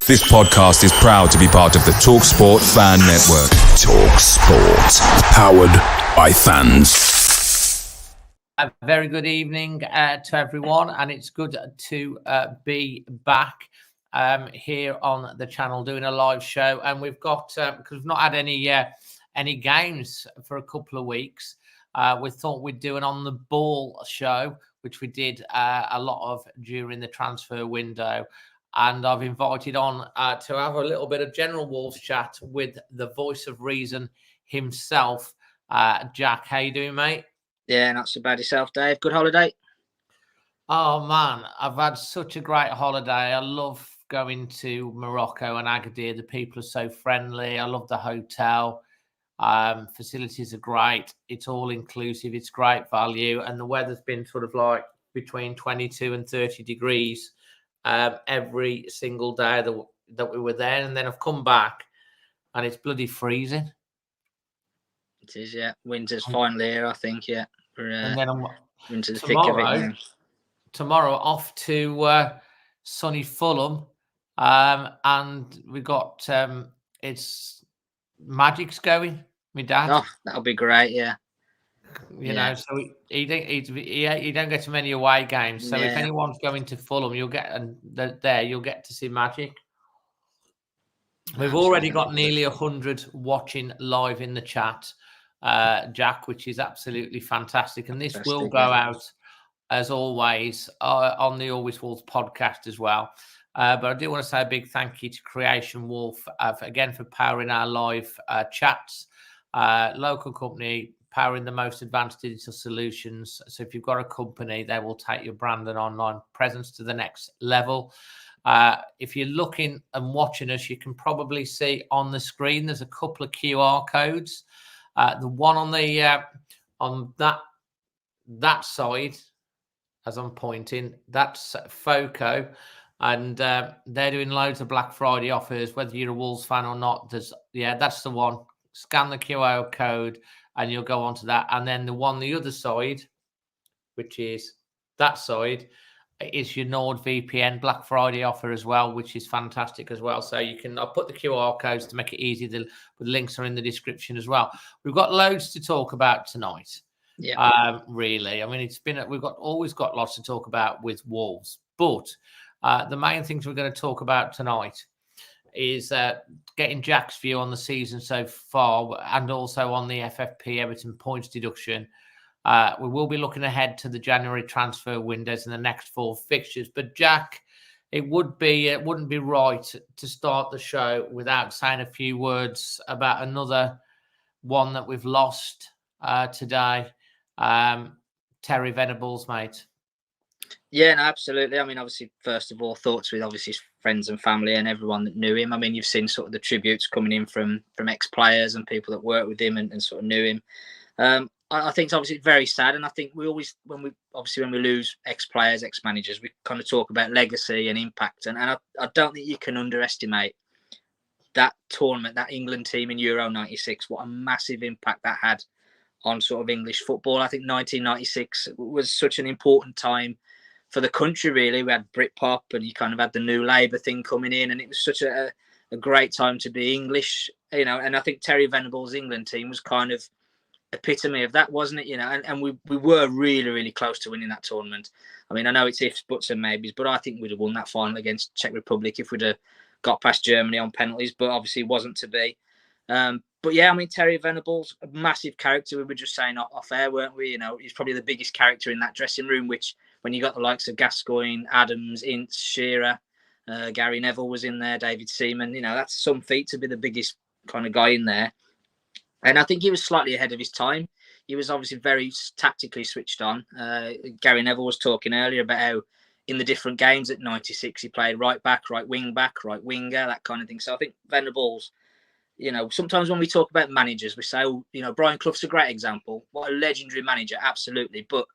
This podcast is proud to be part of the TalkSport Fan Network. TalkSport. Powered by fans. A very good evening to everyone, and it's good to be back here on the channel doing a live show. And we've got, because we've not had any games for a couple of weeks, we thought we'd do an on the ball show, which we did a lot of during the transfer window. And I've invited on to have a little bit of general Wolves chat with the voice of reason himself, Jack. How you doing, mate? Yeah, not so bad yourself, Dave. Good holiday? Oh, man, I've had such a great holiday. I love going to Morocco and Agadir. The people are so friendly. I love the hotel. Facilities are great. It's all inclusive. It's great value. And the weather's been sort of like between 22 and 30 degrees every single day that we were there. And then I've come back and it's bloody freezing. It is, yeah. Winter's finally here, I think, yeah. And then I'm into the thick of it now. Tomorrow off to sunny Fulham, and we got it's Magic's going. My dad. Oh, that'll be great, yeah. You know, so he don't get too many away games. So if anyone's going to Fulham, you'll get to see Magic. We've already got nearly 100 watching live in the chat, Jack, which is absolutely fantastic. And this will go out, as always, on the Always Wolves podcast as well. But I do want to say a big thank you to Creation Wolf, again, for powering our live chats. Local company, powering the most advanced digital solutions. So if you've got a company, they will take your brand and online presence to the next level. If you're looking and watching us, you can probably see on the screen there's a couple of QR codes. The one on the on that side, as I'm pointing, that's FOCO, and they're doing loads of Black Friday offers. Whether you're a Wolves fan or not, that's the one. Scan the QR code, and you'll go onto that. And then the other side, which is that side, is your NordVPN Black Friday offer as well, which is fantastic as well. So I'll put the QR codes to make it easy. The links are in the description as well. We've got loads to talk about tonight. Yeah. Really. I mean, we've always got lots to talk about with Wolves, but the main things we're going to talk about tonight is getting Jack's view on the season so far, and also on the FFP Everton points deduction. We will be looking ahead to the January transfer windows and the next 4 fixtures. But Jack, it wouldn't be right to start the show without saying a few words about another one that we've lost today. Terry Venables, mate. Yeah, no, absolutely. I mean, obviously, first of all, thoughts with obviously his friends and family and everyone that knew him. I mean, you've seen sort of the tributes coming in from ex-players and people that worked with him and sort of knew him. I think it's obviously very sad, and I think we always, when we lose ex-players, ex-managers, we kind of talk about legacy and impact, and I don't think you can underestimate that tournament, that England team in Euro '96. What a massive impact that had on sort of English football. I think 1996 was such an important time for the country, really. We had Britpop, and you kind of had the New Labour thing coming in, and it was such a great time to be English, you know. And I think Terry Venables' England team was kind of epitome of that, wasn't it? You know, and we were really, really close to winning that tournament. I mean, I know it's ifs, buts and maybes, but I think we'd have won that final against Czech Republic if we'd have got past Germany on penalties, but obviously it wasn't to be. But yeah, I mean, Terry Venables, a massive character. We were just saying off air, weren't we? You know, he's probably the biggest character in that dressing room, which when you got the likes of Gascoigne, Adams, Ince, Shearer, Gary Neville was in there, David Seaman, you know, that's some feat to be the biggest kind of guy in there. And I think he was slightly ahead of his time. He was obviously very tactically switched on. Gary Neville was talking earlier about how in the different games at 96, he played right back, right wing back, right winger, that kind of thing. So I think Venables, you know, sometimes when we talk about managers, we say, oh, you know, Brian Clough's a great example. What a legendary manager, absolutely. But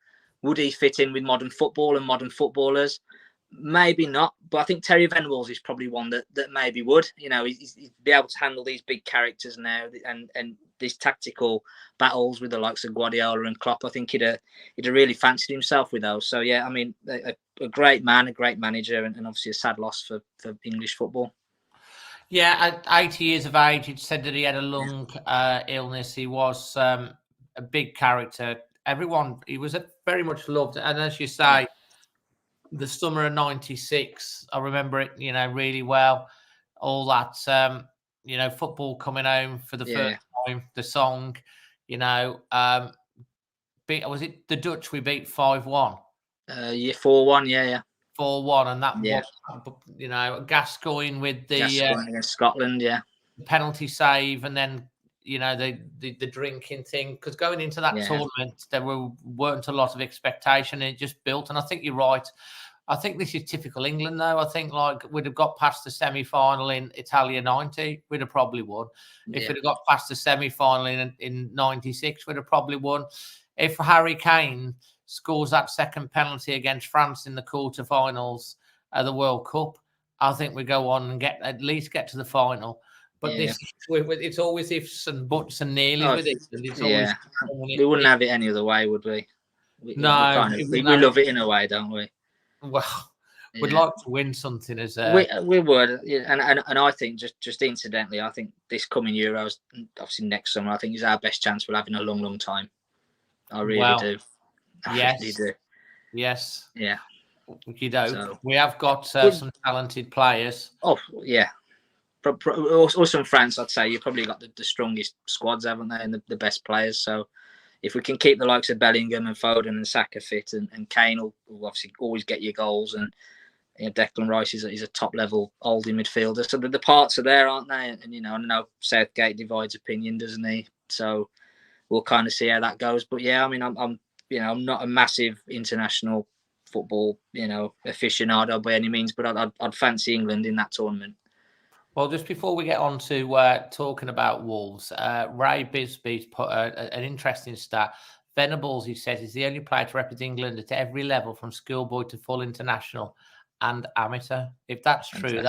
would he fit in with modern football and modern footballers? Maybe not. But I think Terry Venables is probably one that maybe would. You know, he'd be able to handle these big characters now and these tactical battles with the likes of Guardiola and Klopp. I think he'd have really fancied himself with those. So, yeah, I mean, a great man, a great manager, and obviously a sad loss for English football. Yeah, at 80 years of age, it said that he had a lung illness. He was a big character. He was very much loved. And as you say, the summer of '96, I remember it, really well. All that, football coming home for the first time, the song, was it the Dutch we beat 5-1? 4-1, yeah. 4-1, and that was, Gascoigne with the against Scotland, penalty save, and then the drinking thing. Because going into that tournament, there weren't a lot of expectation. It just built, and I think you're right. I think this is typical England, though. I think we'd have got past the semi-final in Italia '90, we'd have probably won. If we'd have got past the semi-final in '96, we'd have probably won. If Harry Kane scores that second penalty against France in the quarterfinals of the World Cup, I think we go on and at least get to the final. But it's always ifs and buts and nearly with it. We wouldn't have it any other way, would we? We love it in a way, don't we? Well, we'd like to win something as we would, and I think just incidentally, I think this coming Euros, obviously next summer, I think is our best chance we'll have in a long time. I really do. Yes. Yes. Yeah. We have got some talented players. Oh yeah. Also in France, I'd say you've probably got the strongest squads, haven't they, and the best players. So if we can keep the likes of Bellingham and Foden and Saka fit, and Kane will obviously always get you goals, and Declan Rice is a top level oldie midfielder. So the parts are there, aren't they? And I know Southgate divides opinion, doesn't he? So we'll kind of see how that goes. But yeah, I mean, I'm not a massive international football aficionado by any means, but I'd fancy England in that tournament. Well, just before we get on to talking about Wolves, Ray Bisbee's put an interesting stat. Venables, he says, is the only player to represent England at every level, from schoolboy to full international and amateur. If that's true,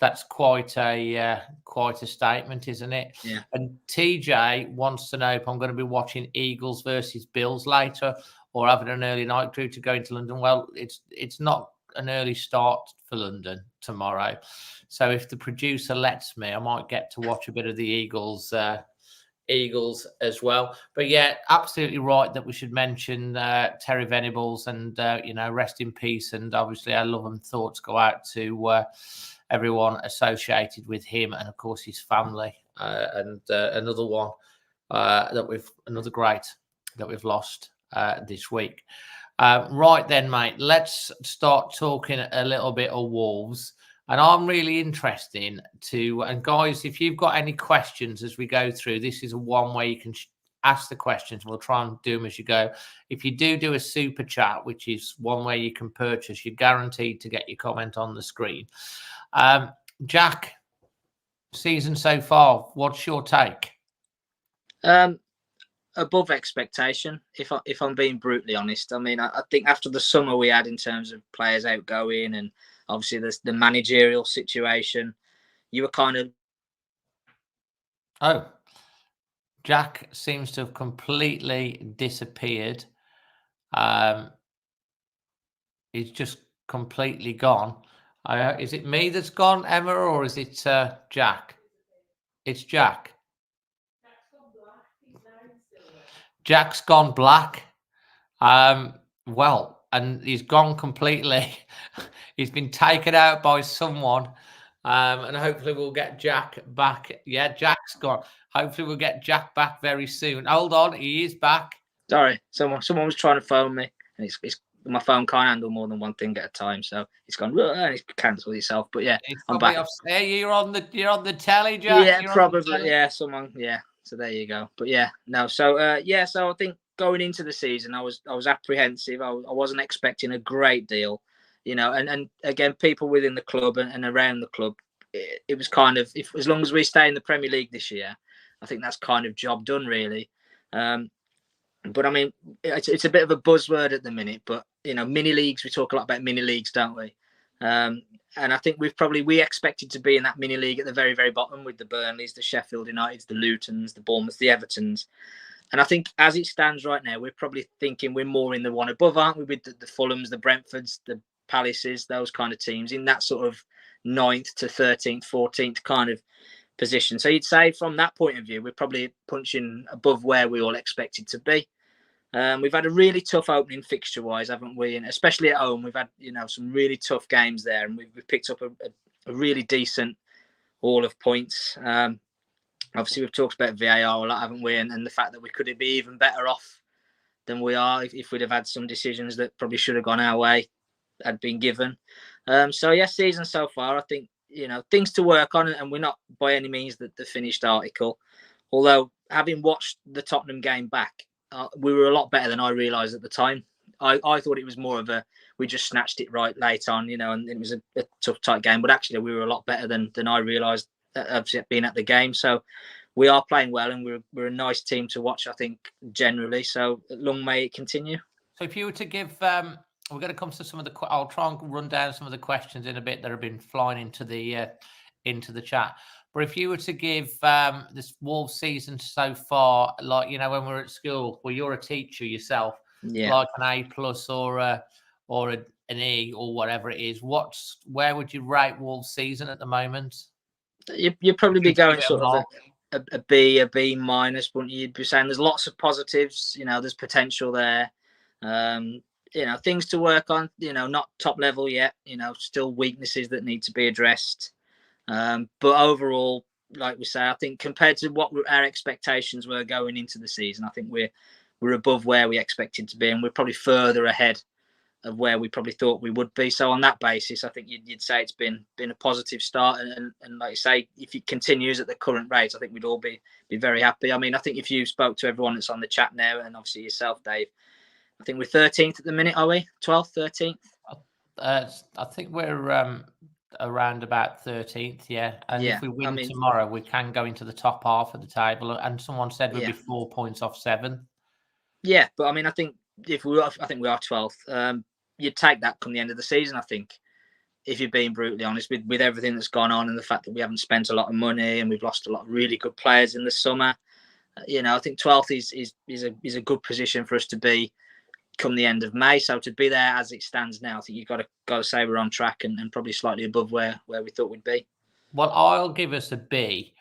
that's quite a statement, isn't it? Yeah. And TJ wants to know if I'm going to be watching Eagles versus Bills later, or having an early night crew to go into London. Well, it's not an early start for London tomorrow, so if the producer lets me, I might get to watch a bit of the Eagles as well. But yeah, absolutely right that we should mention Terry Venables, and rest in peace, and obviously our love and thoughts go out to everyone associated with him, and of course his family, and another great that we've lost this week. Right then, mate, let's start talking a little bit of Wolves. And I'm really interested and guys, if you've got any questions as we go through, this is one way you can ask the questions. We'll try and do them as you go. If you do a super chat, which is one way you can purchase, you're guaranteed to get your comment on the screen. Jack, season so far, what's your take? Above expectation, if I'm being brutally honest. I mean, I think after the summer we had in terms of players outgoing, and obviously the managerial situation, you were kind of... Oh, Jack seems to have completely disappeared. He's just completely gone. Is it me that's gone, Emma, or is it Jack? It's Jack. Jack's gone black. Well, and he's gone completely. He's been taken out by someone. And hopefully we'll get Jack back. Yeah, Jack's gone. Hopefully we'll get Jack back very soon. Hold on, he is back. Sorry, someone was trying to phone me, and it's my phone can't handle more than one thing at a time, so it's gone and it's cancelled itself. But yeah, I'm back. You're on the telly, Jack. Yeah, probably. Yeah, someone. Yeah. So there you go. But yeah, no. So so I think going into the season, I was apprehensive. I wasn't expecting a great deal, and again, people within the club and around the club, it was kind of, as long as we stay in the Premier League this year, I think that's kind of job done, really. But I mean, it's a bit of a buzzword at the minute, but mini leagues, we talk a lot about mini leagues, don't we? And I think we expected to be in that mini league at the very, very bottom, with the Burnleys, the Sheffield Uniteds, the Lutons, the Bournemouths, the Evertons. And I think as it stands right now, we're probably thinking we're more in the one above, aren't we? With the Fulhams, the Brentfords, the Palaces, those kind of teams, in that sort of 9th to 13th, 14th kind of position. So you'd say from that point of view, we're probably punching above where we all expected to be. We've had a really tough opening fixture-wise, haven't we? And especially at home, we've had some really tough games there, and we've picked up a really decent haul of points. Obviously, we've talked about VAR a lot, haven't we? And the fact that we could be even better off than we are if we'd have had some decisions that probably should have gone our way had been given. So yeah, season so far, I think things to work on, and we're not by any means the finished article. Although having watched the Tottenham game back, we were a lot better than I realised at the time. I thought it was more of we just snatched it right late on, and it was a tough, tight game. But actually, we were a lot better than I realised being at the game. So we are playing well, and we're a nice team to watch, I think, generally. So long may it continue. So if you were to give, we're going to come to some of the. I'll try and run down some of the questions in a bit that have been flying into the chat. But if you were to give this Wolves season so far, like when we're at school, well, you're a teacher yourself, like an A+ or an E or whatever it is. Where would you rate Wolves season at the moment? You'd probably be going sort of a B, a B-, wouldn't you? You'd be saying there's lots of positives. There's potential there. Things to work on. Not top level yet. Still weaknesses that need to be addressed. But overall, like we say, I think compared to what our expectations were going into the season, I think we're above where we expected to be, and we're probably further ahead of where we probably thought we would be. So on that basis, I think you'd say it's been a positive start, and like you say, if it continues at the current rate, I think we'd all be very happy. I mean, I think if you spoke to everyone that's on the chat now, and obviously yourself, Dave, I think we're 13th at the minute, are we? 12th, 13th? I think we're around about 13th, yeah. And if we win tomorrow, we can go into the top half of the table. And someone said we'd be 4 points off 7th. Yeah, but I mean, I think we are 12th. You'd take that come the end of the season, I think, if you're being brutally honest, with everything that's gone on and the fact that we haven't spent a lot of money and we've lost a lot of really good players in the summer. I think 12th is a good position for us to be come the end of May. So to be there as it stands now, I think you've got to say we're on track and probably slightly above where we thought we'd be. Well, I'll give us a B,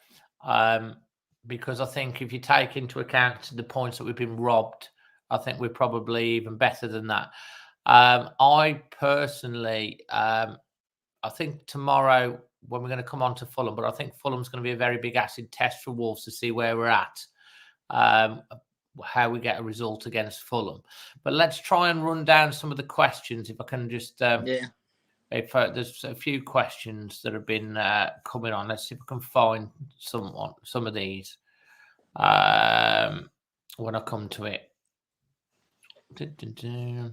because I think if you take into account the points that we've been robbed, I think we're probably even better than that. I personally, I think tomorrow when we're going to come on to Fulham, but I think Fulham's going to be a very big acid test for Wolves to see where we're at, how we get a result against Fulham. But let's try and run down some of the questions, if I can just... If there's a few questions that have been coming on. Let's see if I can find some of these when I come to it. I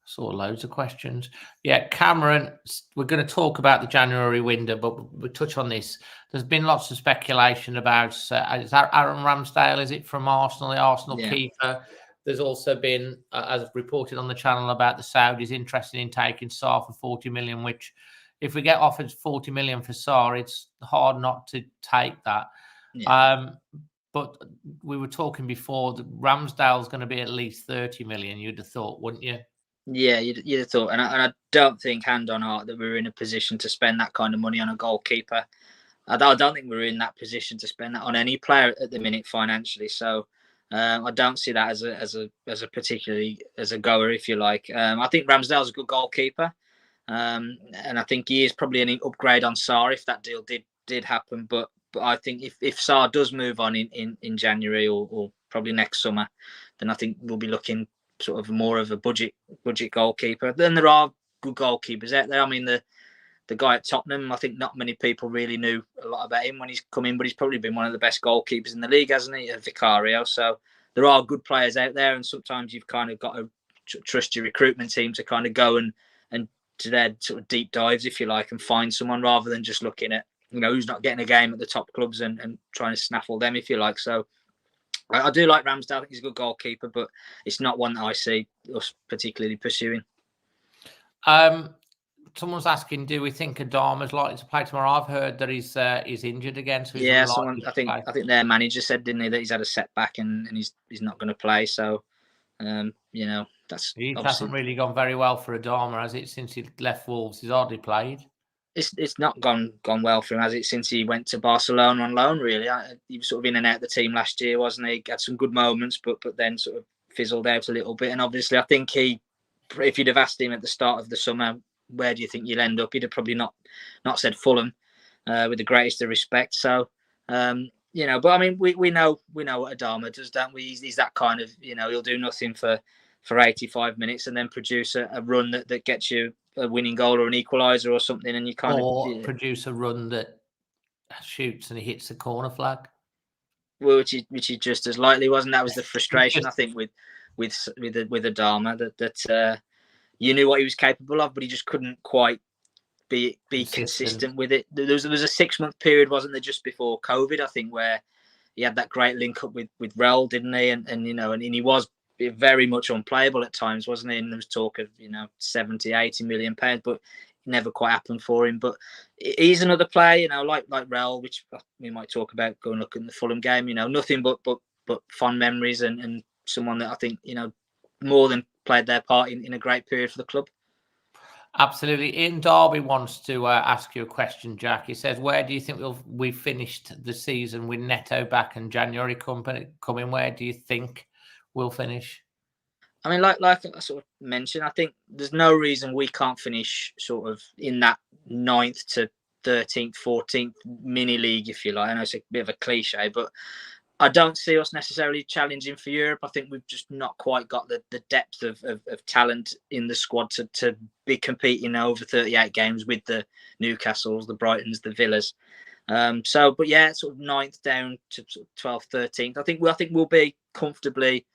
saw loads of questions. Yeah, Cameron, we're going to talk about the January window, but we'll touch on this. There's been lots of speculation about is that Aaron Ramsdale, is it from Arsenal, the Arsenal keeper? There's also been, as reported on the channel, about the Saudis interested in taking Sarr for 40 million, which if we get offered 40 million for Sarr, it's hard not to take that. Yeah. But we were talking before that Ramsdale's going to be at least 30 million, you'd have thought, wouldn't you? Yeah, you'd have thought. And I don't think, hand on heart, that we're in a position to spend that kind of money on a goalkeeper. I don't think we're in that position to spend that on any player at the minute financially. So I don't see that as a particularly as a goer, if you like. I think Ramsdale's a good goalkeeper, and I think he is probably an upgrade on Sarr if that deal did happen. But I think if Sarr does move on in January or probably next summer, then I think we'll be looking sort of more of a budget goalkeeper. Then there are good goalkeepers out there. I mean, the guy at Tottenham, I think not many people really knew a lot about him when he's come in, but he's probably been one of the best goalkeepers in the league, hasn't he? Vicario. So there are good players out there, and sometimes you've kind of got to trust your recruitment team to kind of go and to their sort of deep dives, if you like, and find someone rather than just looking at who's not getting a game at the top clubs and trying to snaffle them, if you like. So I do like Ramsdale. I think he's a good goalkeeper, but it's not one that I see us particularly pursuing. Someone's asking, do we think Adama's likely to play tomorrow? I've heard that he's injured again. So he's I think their manager said, didn't he, that he's had a setback and he's not going to play. So, that's... It hasn't really gone very well for Adama, has it, since he left Wolves? He's hardly played. it's not gone well for him, has it, since he went to Barcelona on loan, really? He was sort of in and out of the team last year, wasn't he? Had some good moments, but then sort of fizzled out a little bit. And obviously, I think if you'd have asked him at the start of the summer, where do you think you'll end up, he'd have probably not said Fulham, with the greatest of respect. So, but I mean, we know what Adama does, don't we? He's that kind of, he'll do nothing for 85 minutes and then produce a run that gets you a winning goal or an equaliser or something, and you kind of produce a run that shoots and he hits the corner flag. Well, which is just as likely, wasn't that? Was the frustration I think with Adama that you knew what he was capable of, but he just couldn't quite be consistent with it. There was a 6-month period, wasn't there, just before COVID, I think, where he had that great link up with Rel, didn't he? And he was very much unplayable at times, wasn't he? And there was talk of 70-80 million pounds, but it never quite happened for him. But he's another player, like Rel, which we might talk about going look in the Fulham game. Nothing but fond memories, and someone that I think more than played their part in a great period for the club. Absolutely. Ian Darby wants to ask you a question, Jack. He says, where do you think we finished the season with Neto back and January coming? Where do you think we'll finish? I mean, like I sort of mentioned, I think there's no reason we can't finish sort of in that 9th to 13th, 14th mini league, if you like. I know it's a bit of a cliche, but I don't see us necessarily challenging for Europe. I think we've just not quite got the depth of talent in the squad to be competing over 38 games with the Newcastles, the Brightons, the Villas. But yeah, sort of 9th down to sort of 12th, 13th. I think we'll be comfortably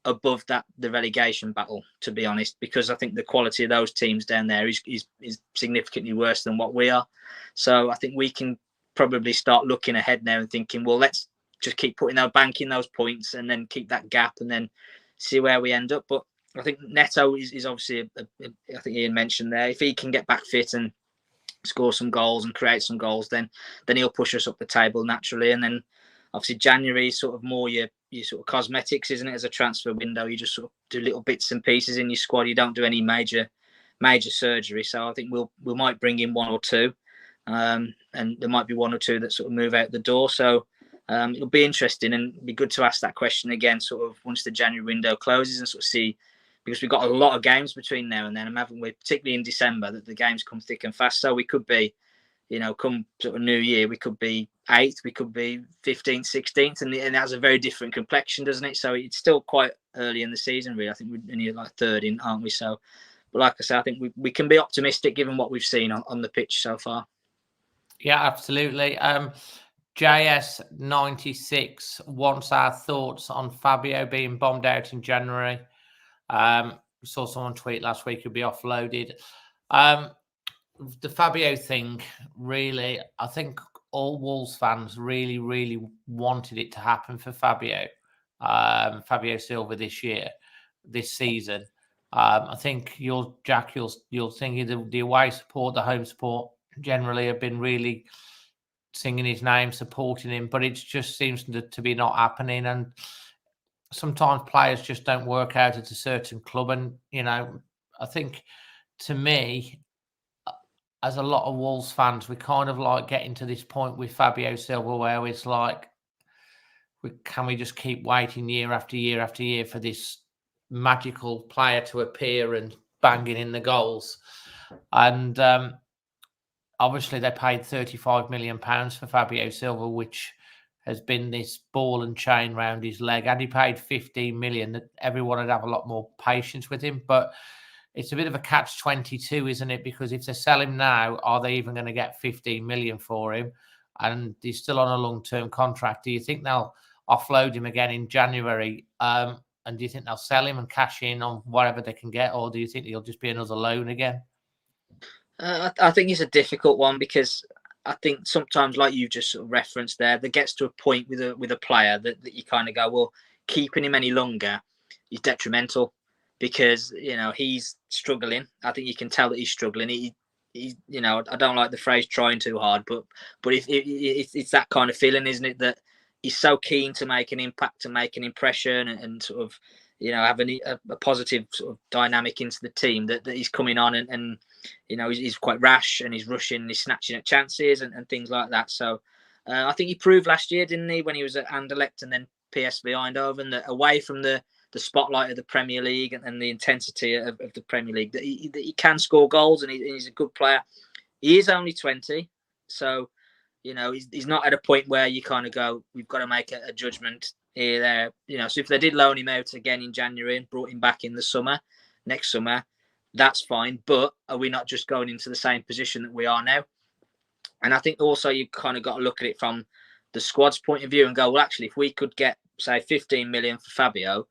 above the relegation battle, to be honest, because I think the quality of those teams down there is significantly worse than what we are. So I think we can probably start looking ahead now and thinking, well, let's just keep banking those points and then keep that gap and then see where we end up. But I think Neto is obviously, I think Ian mentioned there, if he can get back fit and score some goals and create some goals, then he'll push us up the table naturally. And then obviously January is sort of more your sort of cosmetics, isn't it? As a transfer window, you just sort of do little bits and pieces in your squad. You don't do any major surgery. So I think we might bring in one or two, and there might be one or two that sort of move out the door. So it'll be interesting, and it'll be good to ask that question again, sort of once the January window closes, and sort of see, because we've got a lot of games between now and then, haven't we? Particularly in December, that the games come thick and fast. So we could be, come sort of New Year, we could be 8th, we could be 15th, 16th, and that's a very different complexion, doesn't it? So it's still quite early in the season, really. I think we're only like 3rd in, aren't we? So, but like I said, I think we can be optimistic given what we've seen on the pitch so far. Yeah, absolutely. JS96 wants our thoughts on Fabio being bombed out in January. Saw someone tweet last week he'll be offloaded. The Fabio thing, really, I think all Wolves fans really, really wanted it to happen for Fabio Silva this season. I think you'll think the away support, the home support generally have been really singing his name, supporting him, but it just seems to be not happening. And sometimes players just don't work out at a certain club. And, I think, to me, as a lot of Wolves fans, we kind of like getting to this point with Fabio Silva where it's like, can we just keep waiting year after year after year for this magical player to appear and banging in the goals? And obviously they paid £35 million for Fabio Silva, which has been this ball and chain round his leg. Had he paid 15 million, everyone would have a lot more patience with him. But it's a bit of a catch-22, isn't it? Because if they sell him now, are they even going to get 15 million for him? And he's still on a long-term contract. Do you think they'll offload him again in January? And do you think they'll sell him and cash in on whatever they can get? Or do you think he'll just be another loan again? I think it's a difficult one, because I think sometimes, like you just sort of referenced there, that gets to a point with a player that you kind of go, well, keeping him any longer is detrimental, because he's struggling. I think you can tell that he's struggling. He's I don't like the phrase trying too hard, but it's that kind of feeling, isn't it, that he's so keen to make an impact, to make an impression, and sort of have a positive sort of dynamic into the team, that he's coming on and he's quite rash and he's rushing and he's snatching at chances and things like that. So I think he proved last year, didn't he, when he was at Anderlecht and then PSV Eindhoven, that away from the spotlight of the Premier League and the intensity of the Premier League, that he can score goals and he's a good player. He is only 20, so he's not at a point where you kind of go, we've got to make a judgment here, there. So if they did loan him out again in January and brought him back in the next summer, that's fine. But are we not just going into the same position that we are now? And I think also you've kind of got to look at it from the squad's point of view and go, well, actually, if we could get, say, 15 million for Fabio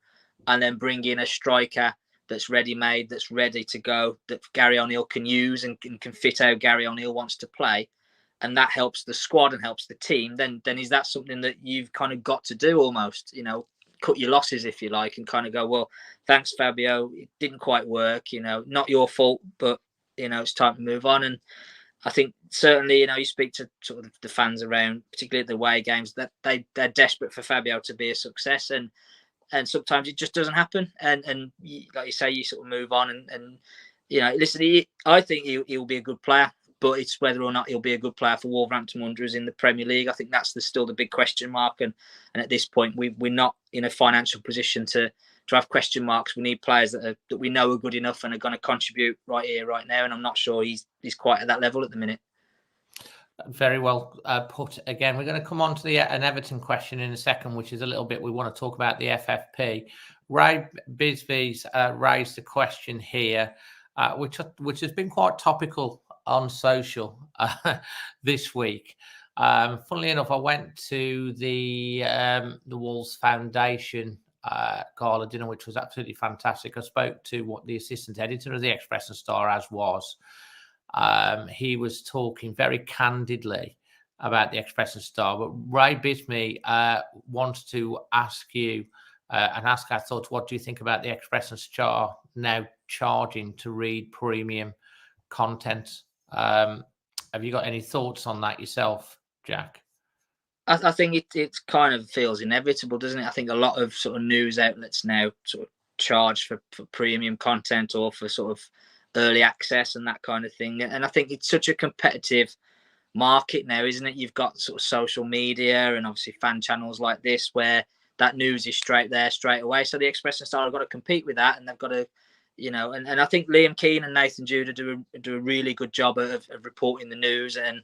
and then bring in a striker that's ready-made, that's ready to go, that Gary O'Neill can use and can fit how Gary O'Neill wants to play, and that helps the squad and helps the team, then is that something that you've kind of got to do almost, cut your losses, if you like, and kind of go, well, thanks, Fabio, it didn't quite work, not your fault, but, it's time to move on. And I think certainly, you speak to sort of the fans around, particularly at the away games, that they're desperate for Fabio to be a success, and sometimes it just doesn't happen. And like you say, you sort of move on, and listen, I think he'll be a good player, but it's whether or not he'll be a good player for Wolverhampton Wanderers in the Premier League. I think that's still the big question mark, and at this point, we're not in a financial position to have question marks. We need players that we know are good enough and are going to contribute right here, right now. And I'm not sure he's quite at that level at the minute. Very well put. Again, we're going to come on to an Everton question in a second, which is a little bit, we want to talk about the FFP. Ray Bisbee's raised a question here, which has been quite topical on social this week. Funnily enough, I went to the Wolves Foundation gala dinner, which was absolutely fantastic. I spoke to what the assistant editor of the Express and Star, as was. He was talking very candidly about the Express and Star. But Ray Bisbee wants to ask you and ask our thoughts. What do you think about the Express and Star now charging to read premium content? Have you got any thoughts on that yourself, Jack? I think it kind of feels inevitable, doesn't it? I think a lot of sort of news outlets now sort of charge for premium content or for sort of early access and that kind of thing. And I think it's such a competitive market now, isn't it? You've got sort of social media and obviously fan channels like this where that news is straight there, straight away. So the Express and Star have got to compete with that, and they've got to, and I think Liam Keane and Nathan Judah do a really good job of reporting the news. And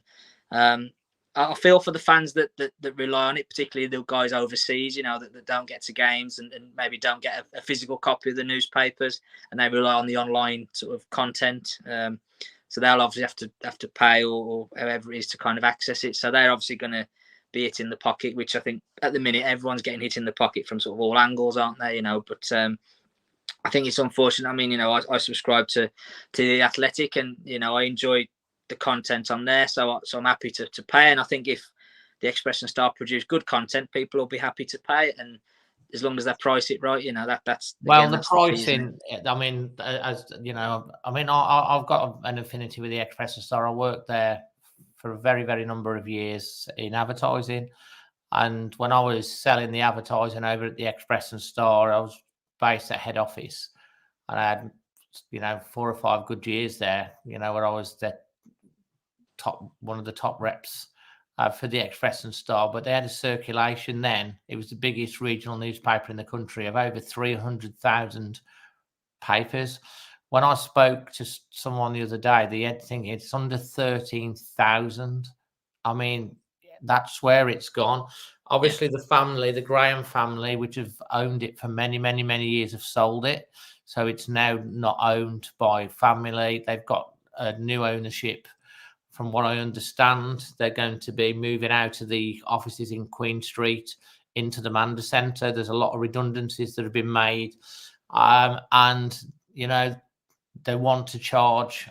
I feel for the fans that rely on it, particularly the guys overseas, that don't get to games and maybe don't get a physical copy of the newspapers, and they rely on the online sort of content. So they'll obviously have to pay or however it is to kind of access it. So they're obviously going to be hit in the pocket, which I think at the minute everyone's getting hit in the pocket from sort of all angles, aren't they? But I think it's unfortunate. I mean, I subscribe to The Athletic, and I enjoy the content on there, so I'm happy to pay. And I think if the Express and Star produce good content, people will be happy to pay, and as long as they price it right, that's the pricing. I mean, as you know, I've got an affinity with the Express and Star. I worked there for a very, very number of years in advertising, and when I was selling the advertising over at the Express and Star, I was based at head office, and I had 4 or 5 good years there. Where I was one of the top reps for the Express and Star, but they had a circulation then. It was the biggest regional newspaper in the country of over 300,000 papers. When I spoke to someone the other day, they had thinking it's under 13,000. I mean, that's where it's gone. Obviously, the family, the Graham family, which have owned it for many, many, many years, have sold it. So it's now not owned by family. They've got a new ownership. From what I understand, they're going to be moving out of the offices in Queen Street into the Mander Centre. There's a lot of redundancies that have been made. And, they want to charge,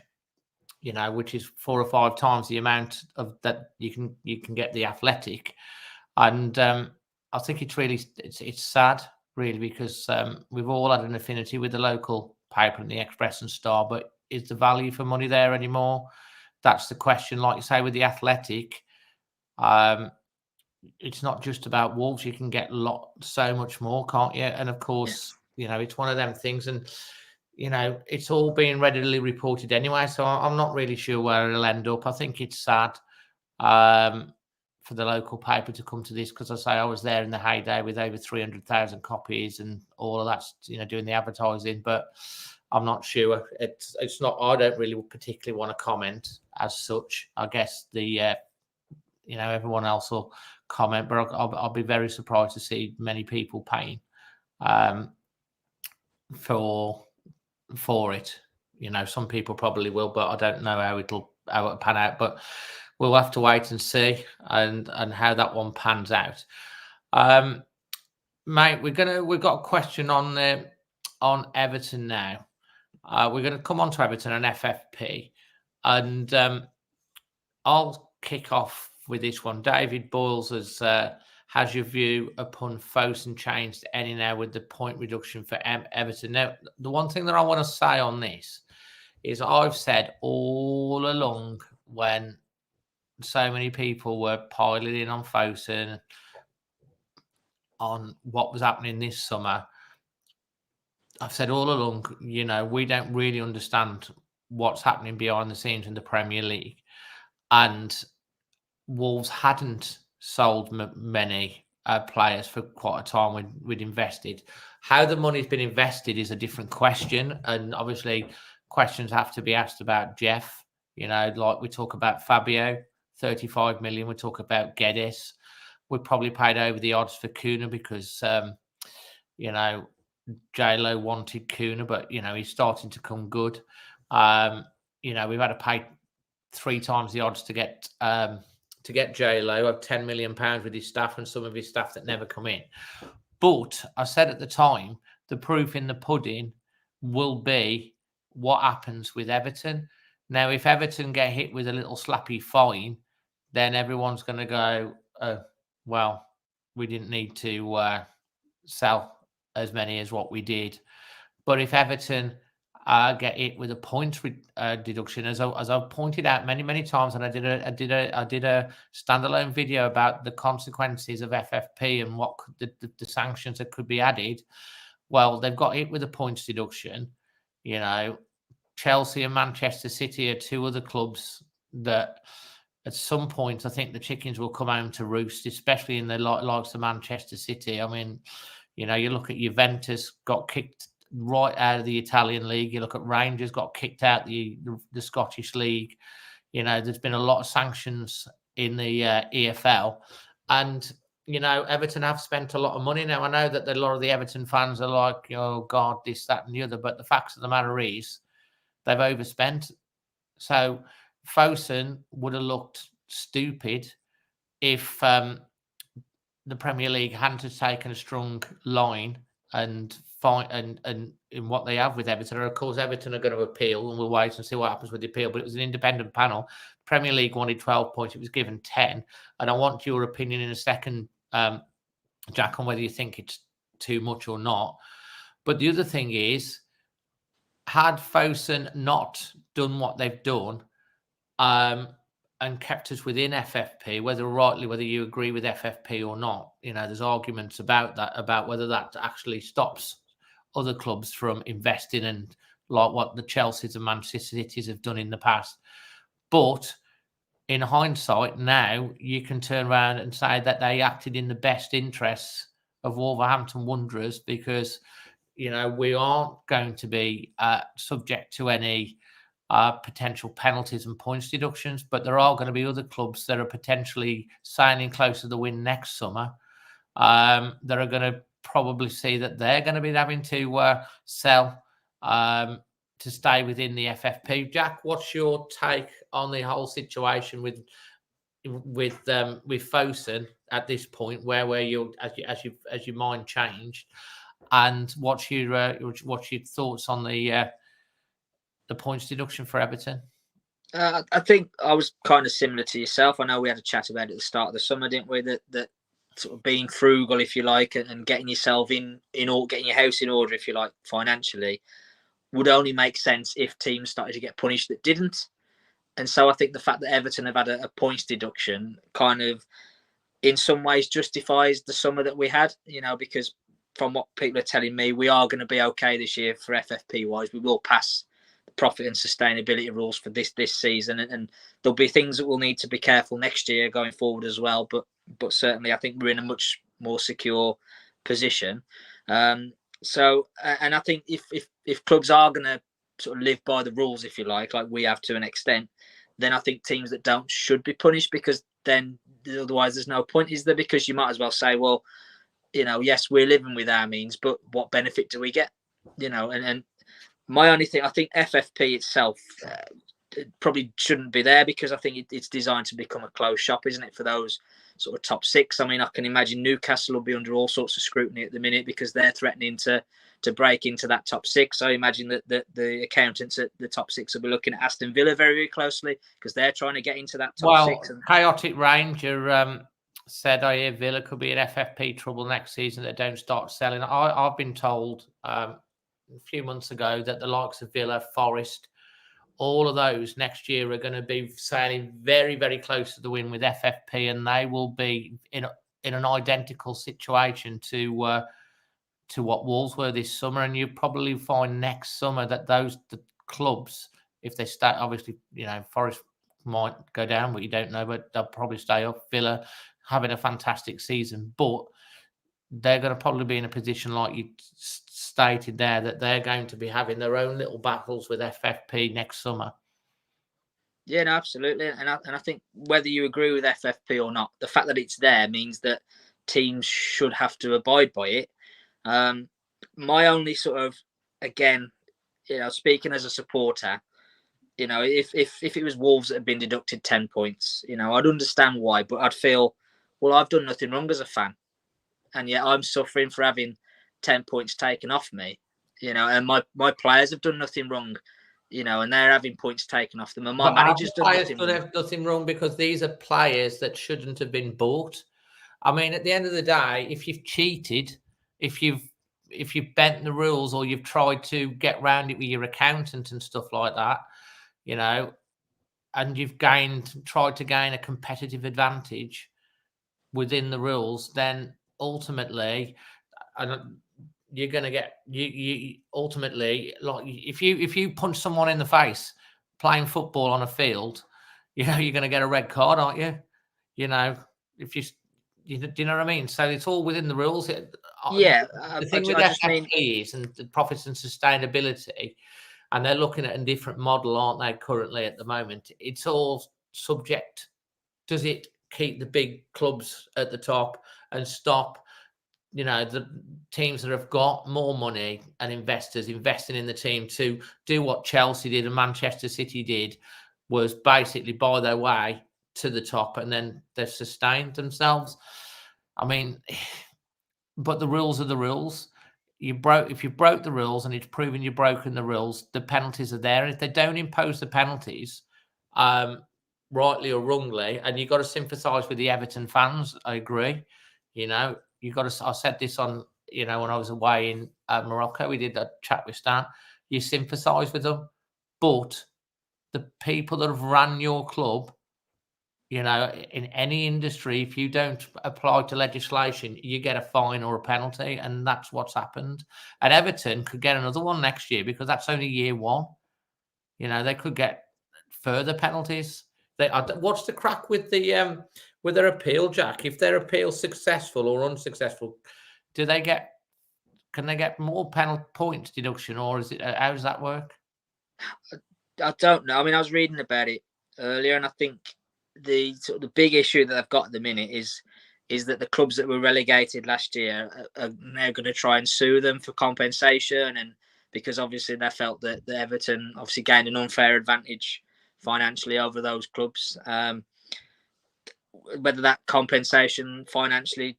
which is 4 or 5 times the amount of that you can get the Athletic. And I think it's sad, really, because we've all had an affinity with the local paper and the Express and Star, but is the value for money there anymore? That's the question. Like you say, with the Athletic, it's not just about Wolves. You can get so much more, can't you? And of course, it's one of them things. And it's all being readily reported anyway. So I'm not really sure where it'll end up. I think it's sad for the local paper to come to this, because I was there in the heyday with over 300,000 copies and all of that, doing the advertising. But I'm not sure. It's not. I don't really particularly want to comment as such. I guess everyone else will comment, but I'll be very surprised to see many people paying for it. Some people probably will, but I don't know how it'll pan out. But we'll have to wait and see and how that one pans out. Mate, we've got a question on Everton now. We're going to come on to Everton and FFP, and I'll kick off with this one. David Boyles has your view upon Fosun changed any now with the point reduction for Everton. Now, the one thing that I want to say on this is I've said all along, when so many people were piling in on Fosun on what was happening this summer, I've said all along, we don't really understand what's happening behind the scenes in the Premier League. And Wolves hadn't sold many players for quite a time when we'd invested. How the money's been invested is a different question. And obviously, questions have to be asked about Jeff. Like we talk about Fabio, 35 million. We talk about Guedes. We probably paid over the odds for Kuna because, J-Lo wanted Kuna, but, he's starting to come good. We've had to pay 3 times the odds to get J-Lo of £10 million with his staff and some of his staff that never come in. But I said at the time, the proof in the pudding will be what happens with Everton. Now, if Everton get hit with a little slappy fine, then everyone's going to go, oh, well, we didn't need to sell as many as what we did. But if Everton get hit with a point deduction, as I've pointed out many times, and I did a standalone video about the consequences of FFP and what the sanctions that could be added. Well, they've got hit with a points deduction. Chelsea and Manchester City are 2 other clubs that at some point I think the chickens will come home to roost, especially in the likes of Manchester City. I mean, you look at Juventus got kicked right out of the Italian league. You look at Rangers got kicked out the Scottish league. There's been a lot of sanctions in the EFL, and Everton have spent a lot of money. Now I know that a lot of the Everton fans are like, oh God, this, that, and the other. But the fact of the matter is, they've overspent. So Fosun would have looked stupid if the Premier League hadn't taken a strong line and fight and in what they have with Everton. And of course, Everton are going to appeal, and we'll wait and see what happens with the appeal. But it was an independent panel. Premier League wanted 12 points. It was given 10. And I want your opinion in a second, Jack, on whether you think it's too much or not. But the other thing is, had Fosun not done what they've done and kept us within FFP, whether you agree with FFP or not, there's arguments about that, about whether that actually stops other clubs from investing and like what the Chelseas and Manchester Cities have done in the past. But in hindsight, now you can turn around and say that they acted in the best interests of Wolverhampton Wanderers, because we aren't going to be subject to any potential penalties and points deductions, but there are going to be other clubs that are potentially sailing close to the win next summer that are going to probably see that they're going to be having to sell to stay within the FFP. Jack, what's your take on the whole situation with Fosun at this point? Where you as your mind changed, and what's your thoughts on the points deduction for Everton? I think I was kind of similar to yourself. I know we had a chat about it at the start of the summer, didn't we? That sort of being frugal, if you like, and getting yourself in or getting your house in order, if you like, financially, would only make sense if teams started to get punished that didn't. And so I think the fact that Everton have had a points deduction kind of, in some ways, justifies the summer that we had. Because from what people are telling me, we are going to be okay this year for FFP wise. We will pass the profit and sustainability rules for this season, and there'll be things that we'll need to be careful next year going forward as well. But certainly, I think we're in a much more secure position. So, and I think if clubs are going to sort of live by the rules, if you like we have to an extent, then I think teams that don't should be punished, because then otherwise there's no point, is there? Because you might as well say, well, yes, we're living with our means, but what benefit do we get? And my only thing, I think FFP itself probably shouldn't be there, because I think it's designed to become a closed shop, isn't it, for those sort of top six? I mean, I can imagine Newcastle will be under all sorts of scrutiny at the minute, because they're threatening to break into that top six. So I imagine that the accountants at the top six will be looking at Aston Villa very, very closely, because they're trying to get into that top six. Chaotic Ranger said, I hear Villa could be in FFP trouble next season. They don't start selling. I've been told a few months ago that the likes of Villa, Forest, all of those next year are going to be sailing very, very close to the win with FFP, and they will be in an identical situation to what Wolves were this summer. And you probably find next summer that the clubs, if they stay, obviously, Forest might go down, but you don't know, but they'll probably stay up. Villa having a fantastic season, but they're going to probably be in a position, like you stated there, that they're going to be having their own little battles with FFP next summer. Yeah, no, absolutely. And I think whether you agree with FFP or not, the fact that it's there means that teams should have to abide by it. My only sort of, again, speaking as a supporter, if it was Wolves that had been deducted 10 points, I'd understand why, but I'd feel, well, I've done nothing wrong as a fan, and yet I'm suffering for having 10 points taken off me, and my players have done nothing wrong, and they're having points taken off them, and my manager's done nothing wrong, because these are players that shouldn't have been bought. I mean, at the end of the day, if you've cheated, if you've bent the rules, or you've tried to get around it with your accountant and stuff like that, and you've tried to gain a competitive advantage within the rules, then ultimately, you're going to get you ultimately, like, if you punch someone in the face playing football on a field, you're going to get a red card, aren't you? If do you know what I mean? So it's all within the rules. Yeah. The thing with FFP is, and the profits and sustainability, and they're looking at a different model, aren't they, currently at the moment? It's all subject. Does it keep the big clubs at the top and stop, the teams that have got more money and investors investing in the team to do what Chelsea did and Manchester City did, was basically buy their way to the top, and then they've sustained themselves. I mean, but the rules are the rules. If you broke the rules and it's proven you've broken the rules, the penalties are there. And if they don't impose the penalties, rightly or wrongly, and you've got to sympathise with the Everton fans, I agree. You've got to. I said this on, when I was away in Morocco, we did a chat with Stan. You sympathise with them, but the people that have run your club, in any industry, if you don't apply to legislation, you get a fine or a penalty, and that's what's happened. And Everton could get another one next year, because that's only year one. They could get further penalties. What's the crack with their appeal, Jack? If their appeal's successful or unsuccessful, can they get more penalty points deduction, or is it, how does that work? I don't know. I mean, I was reading about it earlier, and I think the big issue that they've got at the minute is that the clubs that were relegated last year are now going to try and sue them for compensation, and because obviously they felt that the Everton obviously gained an unfair advantage financially over those clubs. Whether that compensation financially,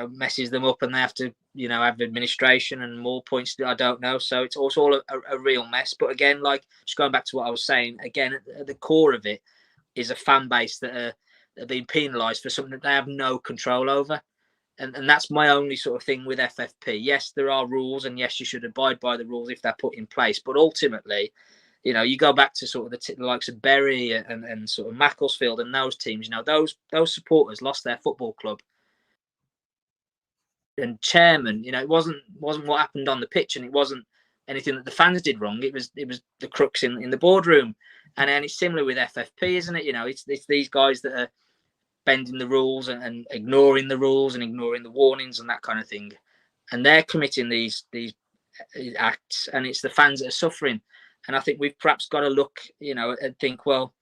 messes them up and they have to, have administration and more points, I don't know. So it's also all a real mess. But again, like, just going back to what I was saying, again, at the core of it is a fan base that are being penalised for something that they have no control over. And that's my only sort of thing with FFP. Yes, there are rules, and yes, you should abide by the rules if they're put in place. But ultimately, you go back to sort of the likes of Bury and sort of Macclesfield and those teams, those supporters lost their football club and chairman. You know, it wasn't what happened on the pitch, and it wasn't anything that the fans did wrong. It was the crux in the boardroom, and it's similar with FFP, isn't it? You know, it's these guys that are bending the rules and ignoring the rules and ignoring the warnings and that kind of thing, and they're committing these acts, and it's the fans that are suffering. And I think we've perhaps got to look, you know, and think, well,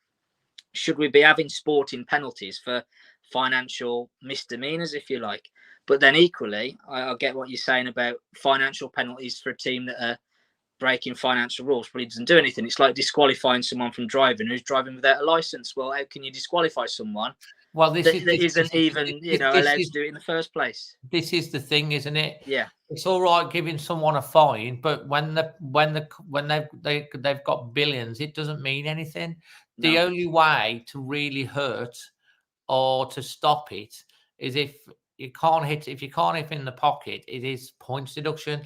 should we be having sporting penalties for financial misdemeanors, if you like? But then equally, I get what you're saying about financial penalties for a team that are breaking financial rules, but he doesn't do anything. It's like disqualifying someone from driving who's driving without a license. Well, how can you disqualify someone that isn't even allowed to do it in the first place? This is the thing, isn't it? Yeah, it's all right giving someone a fine, but when they've got billions, it doesn't mean anything. No. The only way to really hurt or to stop it is if you can't hit in the pocket, it is points deduction.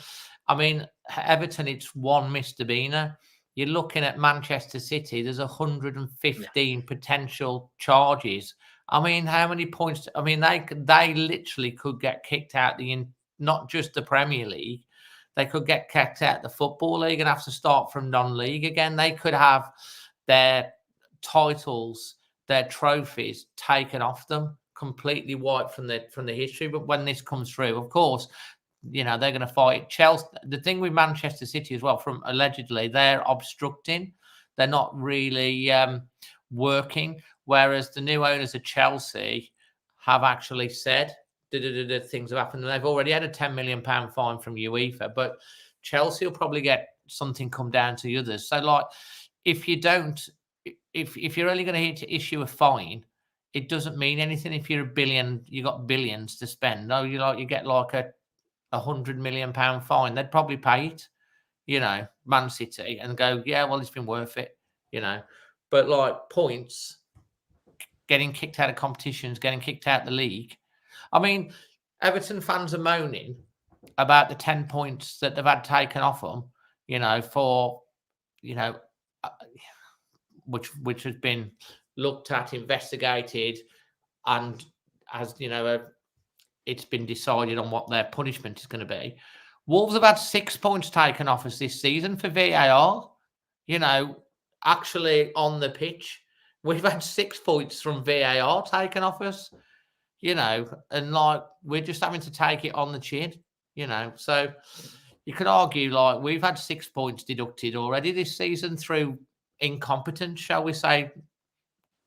I mean, Everton, it's one misdemeanor. You're looking at Manchester City, there's 115 potential charges. I mean, how many points? I mean, they literally could get kicked out not just the Premier League. They could get kicked out the Football League and have to start from non-league again. They could have their titles, their trophies taken off them, completely wiped from the history. But when this comes through, of course, you know, they're going to fight Chelsea. The thing with Manchester City as well, from allegedly, they're obstructing. They're not really working. Whereas the new owners of Chelsea have actually said things have happened. And they've already had a £10 million fine from UEFA. But Chelsea will probably get something come down to the others. So, like, if you're only going to issue a fine, it doesn't mean anything. If you're a billion, you got billions to spend. No, you get like a £100 million fine. They'd probably pay it, you know, Man City, and go, yeah, well, it's been worth it, you know. But like points, getting kicked out of competitions, getting kicked out of the league. I mean, Everton fans are moaning about the 10 points that they've had taken off them, you know, for, you know, which has been looked at, investigated, and as you know, it's been decided on what their punishment is going to be. Wolves have had 6 points taken off us this season for VAR. You know, actually on the pitch, we've had 6 points from VAR taken off us. You know, and like we're just having to take it on the chin. You know, so you could argue like we've had 6 points deducted already this season through incompetence, shall we say,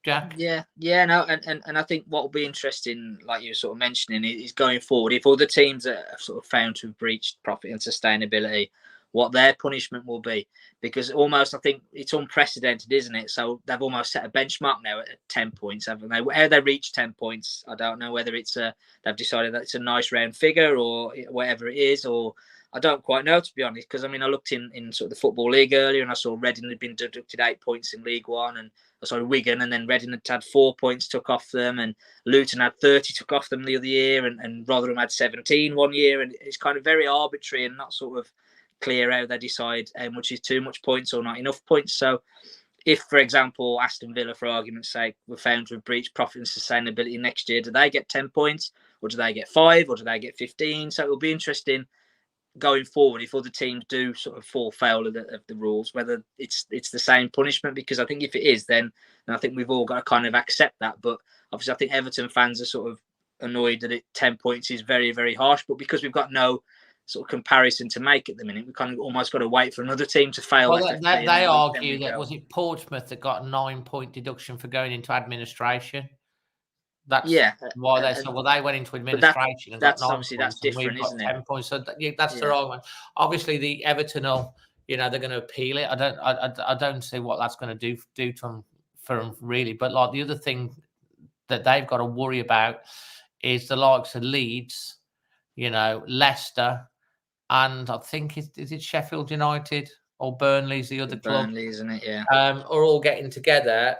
Jack? Yeah, no, and I think what will be interesting, like you were sort of mentioning, is going forward, if other teams are sort of found to have breached profit and sustainability, what their punishment will be. Because almost, I think it's unprecedented, isn't it? So they've almost set a benchmark now at 10 points, haven't they? How they reach 10 points, I don't know whether it's they've decided that it's a nice round figure or whatever it is, or I don't quite know, to be honest. Because I mean, I looked in sort of the Football League earlier, and I saw Reading had been deducted 8 points in League One, and Wigan, and then Reading had 4 points took off them, and Luton had 30 took off them the other year, and Rotherham had 17 one year, and it's kind of very arbitrary and not sort of clear how they decide how much is too much points or not enough points. So if, for example, Aston Villa, for argument's sake, were found to have breached profit and sustainability next year, do they get 10 points, or do they get 5, or do they get 15? So it will be interesting going forward if other teams do sort of fall foul of the rules, whether it's the same punishment. Because I think if it is, then I think we've all got to kind of accept that. But obviously I think Everton fans are sort of annoyed that 10 points is very, very harsh, but because we've got no sort of comparison to make at the minute, we kind of almost got to wait for another team to fail. Well, they argue that was it Portsmouth that got a 9-point deduction for going into administration. That's why they said, well, they went into administration and got 9 points. That's different, isn't it? 10 points. So that's the wrong one. Obviously, the Everton will, you know, they're going to appeal it. I don't see what that's going to do to them for them really. But like the other thing that they've got to worry about is the likes of Leeds, you know, Leicester, and I think is it Sheffield United or Burnley's the other club? Burnley, isn't it? Yeah. Are all getting together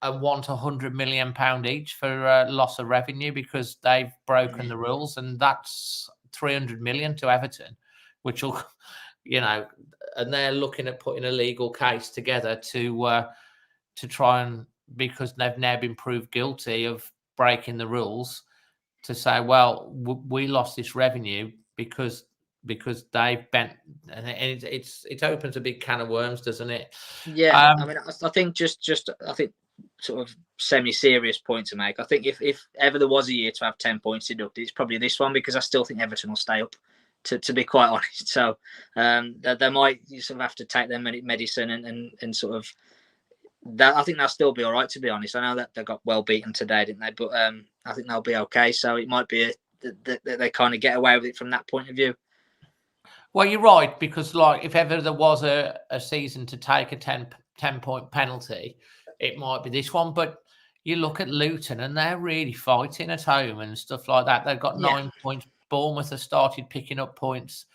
and want £100 million each for loss of revenue because they've broken the rules, and that's 300 million to Everton, which will, you know, and they're looking at putting a legal case together to try and, because they've now been proved guilty of breaking the rules, to say, well, we lost this revenue because they've bent, and it opens a big can of worms, doesn't it? Yeah, I mean, I think I think sort of semi-serious point to make. I think if ever there was a year to have 10 points deducted, it's probably this one, because I still think Everton will stay up. To be quite honest, so they might sort of have to take their medicine and sort of that. I think they'll still be all right. To be honest, I know that they got well beaten today, didn't they? But I think they'll be okay. So it might be that they kind of get away with it from that point of view. Well, you're right, because like if ever there was a season to take a 10-point penalty, it might be this one. But you look at Luton and they're really fighting at home and stuff like that. They've got 9 points. Bournemouth have started picking up points.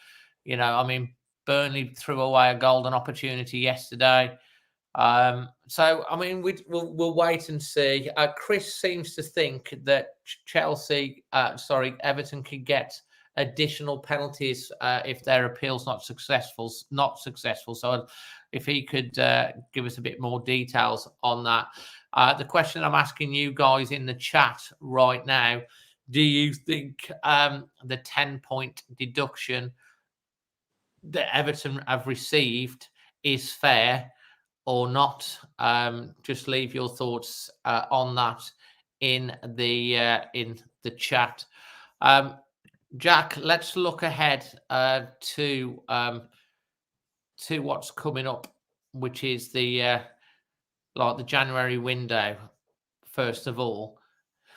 You know, I mean, Burnley threw away a golden opportunity yesterday. So, I mean, we'll wait and see. Chris seems to think that Everton could get additional penalties if their appeal's not successful. So if he could give us a bit more details on that. The question I'm asking you guys in the chat right now, do you think the 10-point deduction that Everton have received is fair or not? Just leave your thoughts on that in the chat. Jack, let's look ahead to what's coming up, which is the January window. First of all,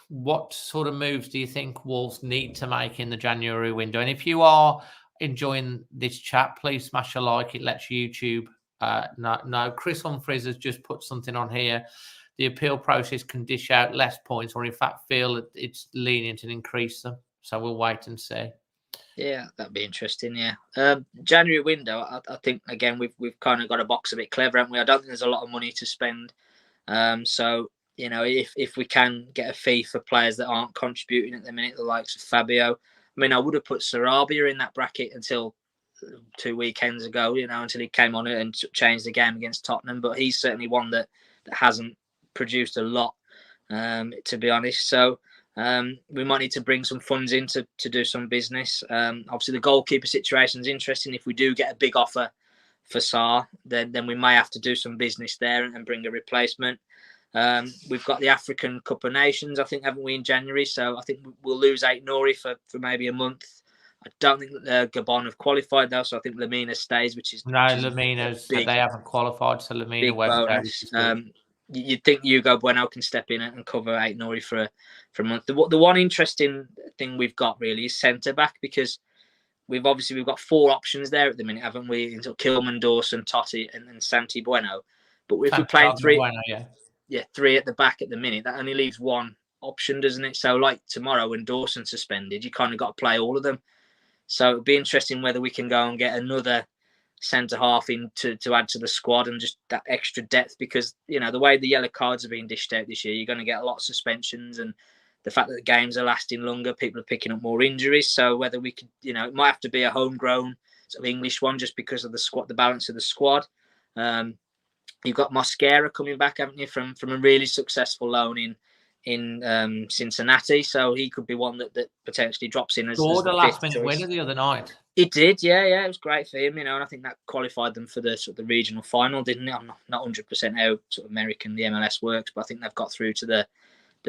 what sort of moves do you think Wolves need to make in the January window? And if you are enjoying this chat, please smash a like. It lets YouTube know. Chris Humphries has just put something on here. The appeal process can dish out less points, or in fact feel that it's lenient and increase them. So we'll wait and see. Yeah, that'd be interesting. Yeah, January window. I think again we've kind of got a box a bit clever, haven't we? I don't think there's a lot of money to spend. So you know, if we can get a fee for players that aren't contributing at the minute, the likes of Fabio. I mean, I would have put Sarabia in that bracket until 2 weekends ago. You know, until he came on it and changed the game against Tottenham. But he's certainly one that hasn't produced a lot, to be honest. So. We might need to bring some funds in to do some business. Obviously, the goalkeeper situation is interesting. If we do get a big offer for Sarr, then we may have to do some business there and bring a replacement. We've got the African Cup of Nations, I think, haven't we, in January? So I think we'll lose Ait-Nouri for maybe a month. I don't think that Gabon have qualified, though, so I think Lamina stays, which is... Lamina's... They haven't qualified, so Lamina won't go. You'd think Hugo Bueno can step in and cover Ait-Nouri for a month. The one interesting thing we've got really is centre back, because we've got 4 options there at the minute, haven't we? Until Kilman, Dawson, Totti, and Santi Bueno. But if we're playing 3, Bueno, 3 at the back at the minute, that only leaves 1 option, doesn't it? So like tomorrow when Dawson's suspended, you kind of got to play all of them. So it'd be interesting whether we can go and get another centre half in to add to the squad and just that extra depth, because you know the way the yellow cards are being dished out this year, you're going to get a lot of suspensions, and the fact that the games are lasting longer, people are picking up more injuries. So whether we could, you know, it might have to be a homegrown sort of English one just because of the balance of the squad. You've got Mosquera coming back, haven't you, from a really successful loan in Cincinnati, so he could be one that potentially drops in as the last-minute winner the other night. It did, yeah. It was great for him, you know, and I think that qualified them for the sort of the regional final, didn't it? I'm not 100% how sort of American the MLS works, but I think they've got through to the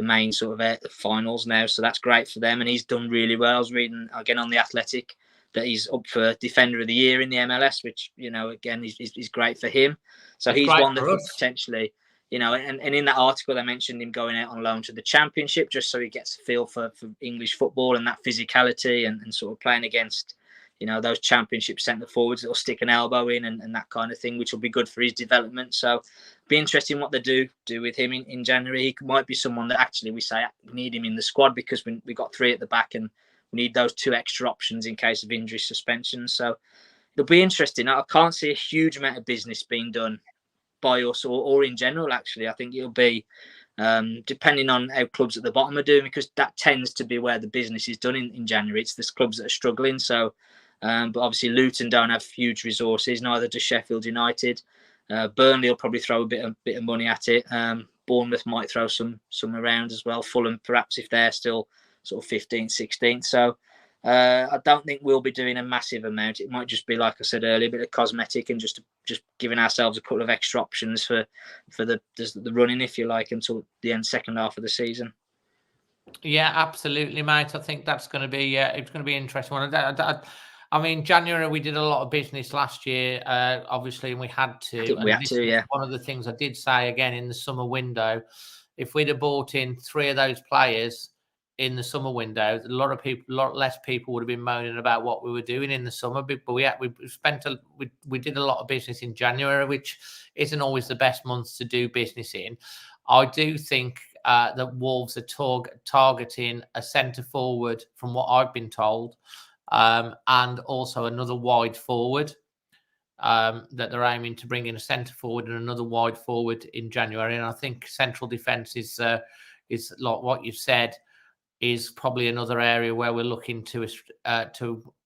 main sort of finals now, so that's great for them, and he's done really well. I was reading again on The Athletic that he's up for Defender of the Year in the MLS, which, you know, again, is great for him. So he's one that could potentially, you know, and in that article they mentioned him going out on loan to the Championship just so he gets a feel for English football and that physicality and sort of playing against, you know, those Championship centre forwards that'll stick an elbow in and that kind of thing, which will be good for his development. So be interesting what they do with him in January. He might be someone that actually we say we need him in the squad because we got 3 at the back and we need those 2 extra options in case of injury suspension. So it'll be interesting. I can't see a huge amount of business being done by us or in general, actually. I think it'll be depending on how clubs at the bottom are doing, because that tends to be where the business is done in January. It's the clubs that are struggling. So, but obviously Luton don't have huge resources, neither does Sheffield United. Burnley will probably throw a bit of money at it. Bournemouth might throw some around as well. Fulham, perhaps, if they're still sort of 15th, 16th. So I don't think we'll be doing a massive amount. It might just be, like I said earlier, a bit of cosmetic and just giving ourselves a couple of extra options for the running, if you like, until the second half of the season. Yeah, absolutely, mate. I think that's going to be it's going to be interesting. I mean, January we did a lot of business last year, obviously, and we had to. We had to, yeah. One of the things I did say again in the summer window, if we'd have bought in 3 of those players in the summer window, a lot less people would have been moaning about what we were doing in the summer. But we did a lot of business in January, which isn't always the best months to do business in. I do think that Wolves are targeting a centre forward, from what I've been told, and also another wide forward. That they're aiming to bring in a centre forward and another wide forward in January. And I think central defence is like what you've said, is probably another area where we're looking to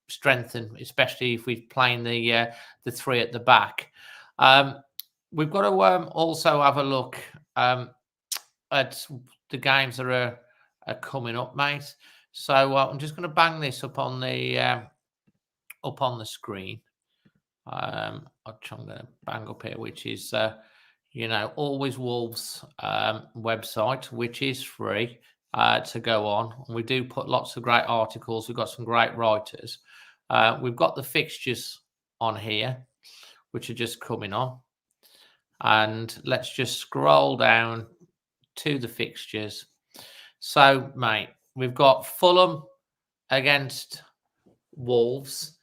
strengthen, especially if we're playing the 3 at the back. We've got to also have a look at the games that are coming up, mate. So I'm just going to bang this up on the screen. I'm going to bang up here, which is Always Wolves website, which is free to go on. And we do put lots of great articles. We've got some great writers. We've got the fixtures on here, which are just coming on. And let's just scroll down to the fixtures. So, mate, we've got Fulham against Wolves,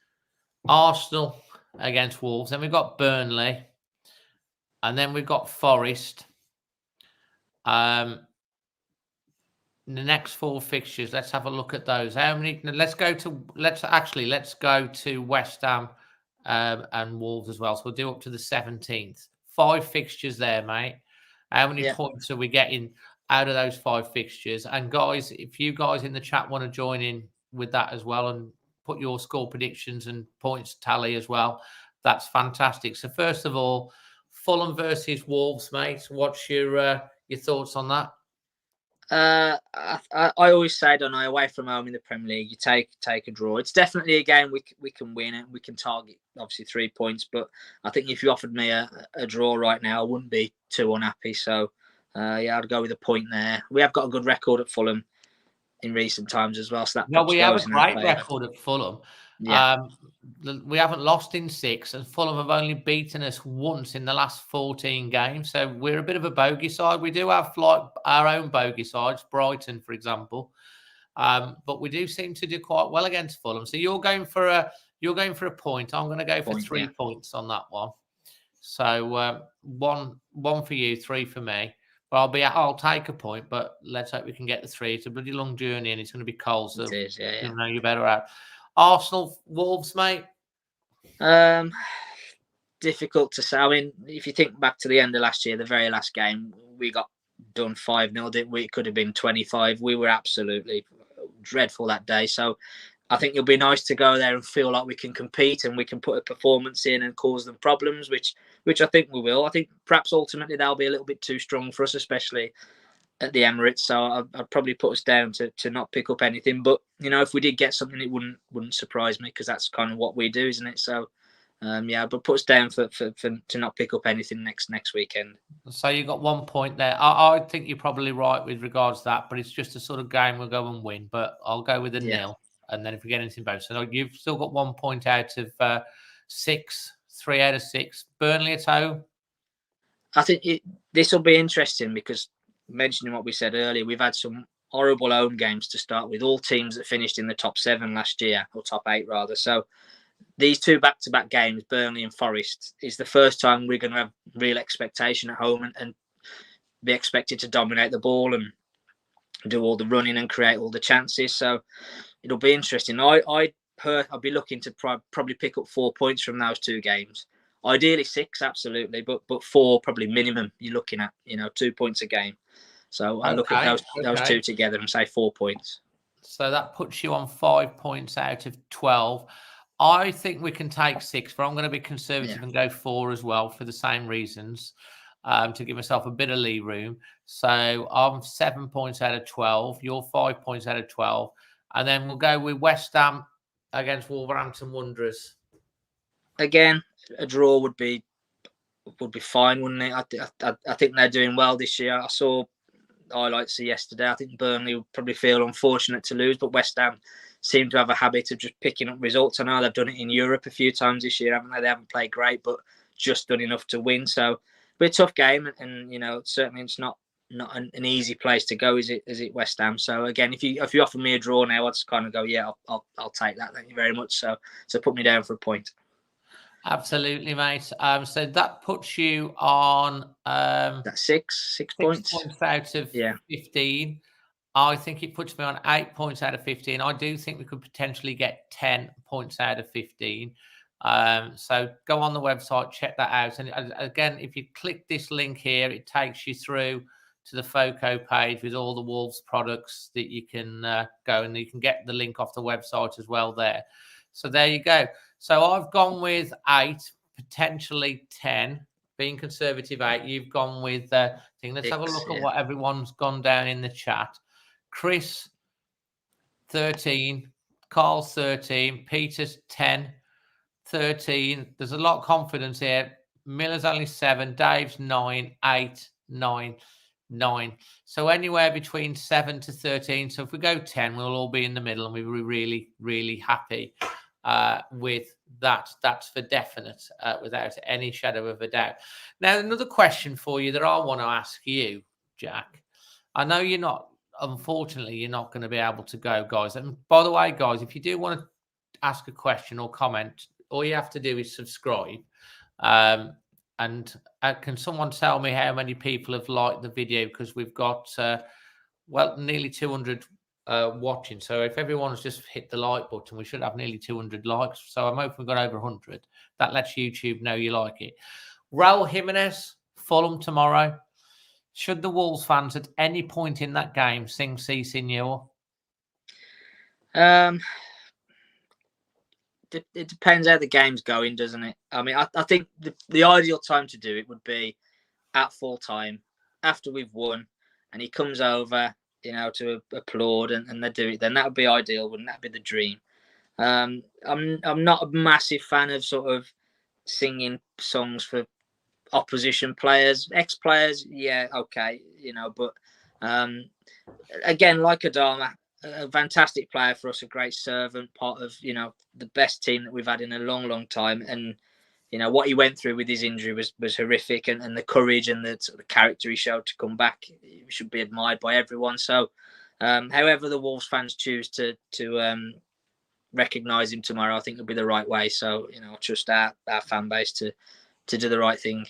Arsenal against Wolves, then we've got Burnley, and then we've got Forest. The next 4 fixtures, let's have a look at those. How many? Let's go to West Ham and Wolves as well. So we'll do up to the 17th. 5 fixtures there, mate. How many points are we getting out of those 5 fixtures? And guys, if you guys in the chat want to join in with that as well and put your score predictions and points tally as well, that's fantastic. So first of all, Fulham versus Wolves, mate. What's your thoughts on that? I always say, don't I, away from home in the Premier League, you take a draw. It's definitely a game we can win it. We can target obviously 3 points, but I think if you offered me a draw right now, I wouldn't be too unhappy. So I'd go with a point there. We have got a good record at Fulham in recent times as well. So that we have a great record at Fulham. Yeah. We haven't lost in 6, and Fulham have only beaten us once in the last 14 games. So we're a bit of a bogey side. We do have our own bogey sides, Brighton, for example, but we do seem to do quite well against Fulham. So you're going for a point. I'm going to go for 3 points on that one. So one for you, 3 for me. But I'll take a point, but let's hope we can get the 3. It's a bloody long journey and it's going to be cold. So it is, yeah. You're better out. Arsenal, Wolves, mate? Difficult to say. I mean, if you think back to the end of last year, the very last game, we got done 5-0, didn't we? It could have been 25. We were absolutely dreadful that day. So I think it'll be nice to go there and feel like we can compete and we can put a performance in and cause them problems, which I think we will. I think perhaps ultimately they'll be a little bit too strong for us, especially at the Emirates. So I'd probably put us down to not pick up anything. But, if we did get something, it wouldn't surprise me, because that's kind of what we do, isn't it? So, but put us down for to not pick up anything next weekend. So you got 1 point there. I think you're probably right with regards to that, but it's just a sort of game we'll go and win. But I'll go with a 0. And then if we get anything both. So you've still got 1 point out of 6, 3 out of 6. Burnley at home. I think this will be interesting, because mentioning what we said earlier, we've had some horrible home games to start with. All teams that finished in the top 7 last year, or top 8 rather. So these 2 back-to-back games, Burnley and Forest, is the first time we're going to have real expectation at home and be expected to dominate the ball and do all the running and create all the chances. So it'll be interesting. I'll be looking to probably pick up 4 points from those 2 games. Ideally 6, absolutely, but 4 probably minimum. You're looking at 2 points a game. So I look at those 2 together and say 4 points. So that puts you on 5 points out of 12. I think we can take 6, but I'm going to be conservative and go 4 as well for the same reasons. to give myself a bit of lee room. So I'm 7 points out of 12. You're 5 points out of 12. And then we'll go with West Ham against Wolverhampton Wanderers. Again, a draw would be fine, wouldn't it? I think they're doing well this year. I saw highlights yesterday. I think Burnley would probably feel unfortunate to lose, but West Ham seem to have a habit of just picking up results. I know they've done it in Europe a few times this year, haven't they? They haven't played great, but just done enough to win. So it'll be a tough game, and you know, certainly it's not an easy place to go, is it West Ham? So again, if you offer me a draw now, I'd just kind of go, yeah, I'll take that. Thank you very much. So put me down for a point. Absolutely, mate. So that puts you on that's six points out of 15. I think it puts me on 8 points out of 15. I do think we could potentially get 10 points out of 15. So go on the website, check that out. And again, if you click this link here, it takes you through to the FOCO page with all the Wolves products that you can go, and you can get the link off the website as well there. So there you go. So I've gone with 8, potentially 10, being conservative 8. You've gone with thing. Let's have a look at what everyone's gone down in the chat. Chris, 13. Carl, 13. Peter's 10. 13. There's a lot of confidence here. Miller's only 7. Dave's 9. 8. 9. 9. So anywhere between 7 to 13. So if we go 10, we'll all be in the middle, and we'll be really, really happy with that. That's for definite, without any shadow of a doubt. Now, another question for you that I want to ask you, Jack. I know unfortunately, you're not going to be able to go, guys. And by the way, guys, if you do want to ask a question or comment, all you have to do is subscribe. And can someone tell me how many people have liked the video? Because we've got, nearly 200 watching. So if everyone's just hit the like button, we should have nearly 200 likes. So I'm hoping we've got over 100. That lets YouTube know you like it. Raul Jimenez, Fulham tomorrow. Should the Wolves fans at any point in that game sing "Si Senor"? It depends how the game's going, doesn't it? I mean, I think the ideal time to do it would be at full time after we've won, and he comes over, you know, to applaud, and they do it. Then that would be ideal, wouldn't that be the dream? I'm not a massive fan of sort of singing songs for opposition players, ex-players. Yeah, okay, you know, but again, like Adama, a fantastic player for us, a great servant, part of, you know, the best team that we've had in a long, long time. And, you know, what he went through with his injury was horrific, and the courage and the sort of character he showed to come back, he should be admired by everyone. So, however the Wolves fans choose to recognise him tomorrow, I think it'll be the right way. So, you know, I trust our fan base to do the right thing.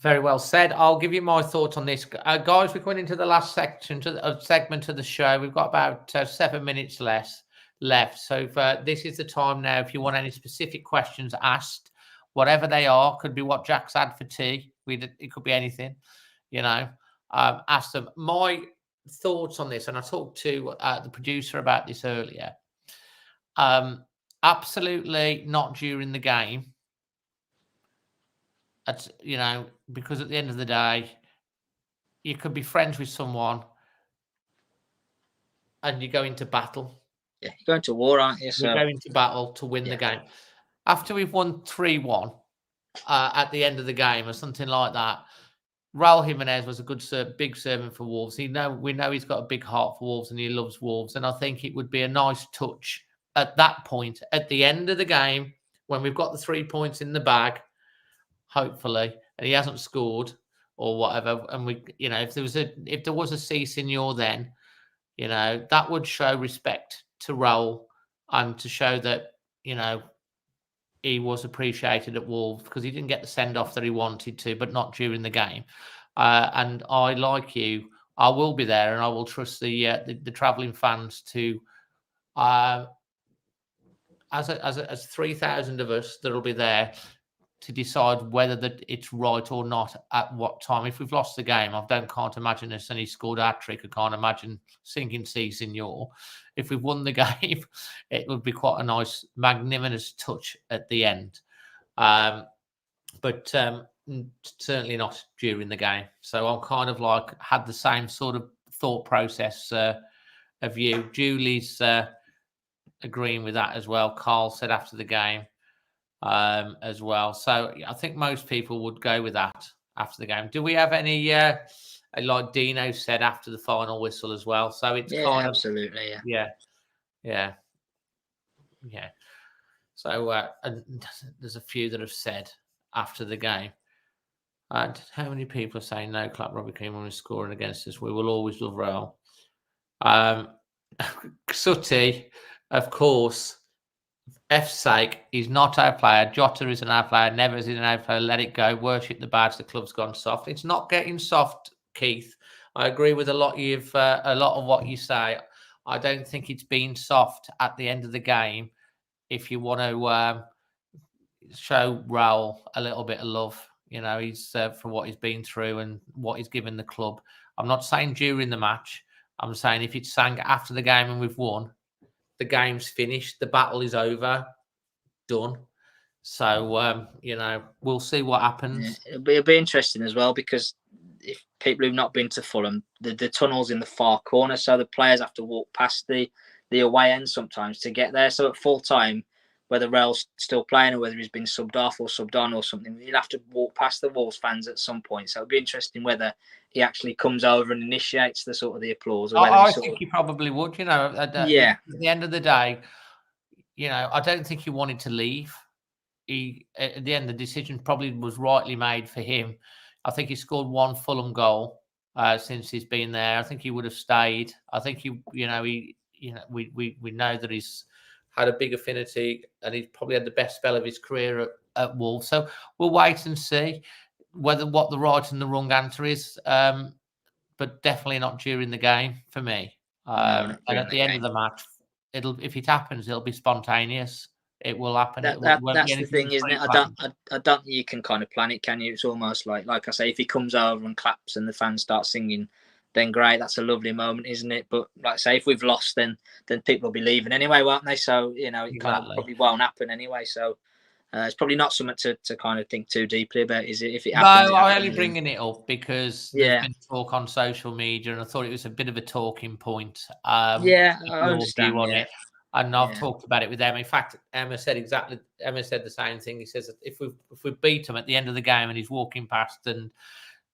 Very well said. I'll give you my thoughts on this. Guys, we're going into the last segment of the show. We've got about 7 minutes left. So this is the time now. If you want any specific questions asked, whatever they are, could be what Jack's had for tea. It could be anything, you know. Ask them. My thoughts on this, and I talked to the producer about this earlier. Absolutely not during the game. That's, you know, because at the end of the day, you could be friends with someone and you go into battle. Yeah, you're going to war, aren't you? You're going to battle to win the game. After we've won 3-1 at the end of the game or something like that, Raul Jimenez was a big servant for Wolves. We know he's got a big heart for Wolves and he loves Wolves. And I think it would be a nice touch at that point, at the end of the game, when we've got the 3 points in the bag, hopefully, and he hasn't scored or whatever. And we, you know, if there was a "Si Senor" then, you know, that would show respect to Raul and to show that, you know, he was appreciated at Wolves, because he didn't get the send off that he wanted to, but not during the game. And I, like you, I will be there, and I will trust the travelling fans to, as 3,000 of us that'll be there, to decide whether that it's right or not at what time. If we've lost the game, can't imagine us, and he scored a hat-trick, I can't imagine singing "Si Senor." If we've won the game, it would be quite a nice, magnanimous touch at the end. But certainly not during the game. So I'm kind of like had the same sort of thought process of you. Julie's agreeing with that as well. Carl said after the game as well. So I think most people would go with that after the game. Do we have any, like Dino said, after the final whistle as well? So it's kind of... Absolutely, Yeah. So and there's a few that have said after the game. And how many people are saying no clap Robbie Keane when we're scoring against us? We will always love Real. Sutty, of course, F's sake, he's not our player. Jota is an our player. Neves is an our player. Let it go. Worship the badge. The club's gone soft. It's not getting soft, Keith. I agree with a lot of what you say. I don't think it's been soft at the end of the game. If you want to show Raul a little bit of love, he's for what he's been through and what he's given the club. I'm not saying during the match. I'm saying if it's sang after the game and we've won, the game's finished, the battle is over, done. So, we'll see what happens. Yeah, it'll be interesting as well, because if people who've not been to Fulham, the tunnel's in the far corner, so the players have to walk past the away end sometimes to get there. So at full time, whether Rail's still playing or whether he's been subbed off or subbed on or something, you'll have to walk past the Wolves fans at some point. So it'll be interesting whether he actually comes over and initiates the sort of the applause. Or I think he probably would. At the end of the day, I don't think he wanted to leave. At the end, the decision probably was rightly made for him. I think he scored one Fulham goal since he's been there. I think he would have stayed. I think we know that he's had a big affinity and he's probably had the best spell of his career at Wolves. So we'll wait and see what the right and the wrong answer is. But definitely not during the game for me. And at the end of the match, if it happens, it'll be spontaneous. It will happen. That's the thing, isn't it? I don't think you can kind of plan it, can you? It's almost like I say, if he comes over and claps and the fans start singing, then great, that's a lovely moment, isn't it? But like I say, if we've lost, then people will be leaving anyway, won't they? So it kind of probably won't happen anyway. So it's probably not something to kind of think too deeply about, is it? If it happens, I'm only bringing it up because there's been talk on social media, and I thought it was a bit of a talking point. I understand on it, and I've talked about it with Emma. In fact, Emma said the same thing. He says that if we beat him at the end of the game and he's walking past and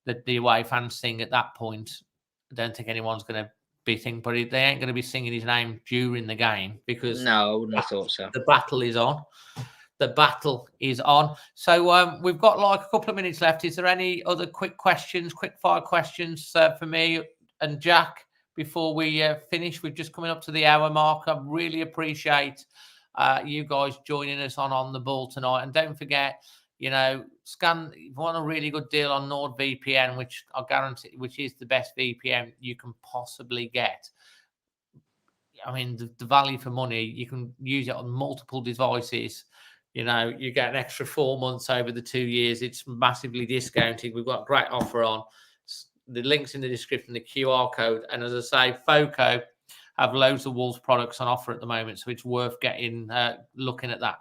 the away fans sing at that point, I don't think anyone's going to be thinking, but they ain't going to be singing his name during the game because I wouldn't have thought so. The battle is on. The battle is on. So we've got like a couple of minutes left. Is there any other quick fire questions for me and Jack before we finish? We're just coming up to the hour mark. I really appreciate you guys joining us on the ball tonight. And don't forget, scan if you want a really good deal on NordVPN, which I guarantee, which is the best VPN you can possibly get. I mean, the value for money, you can use it on multiple devices. You get an extra 4 months over the 2 years. It's massively discounted. We've got a great offer on. The link's in the description, the QR code. And as I say, FOCO have loads of Wolves products on offer at the moment. So it's worth looking at that.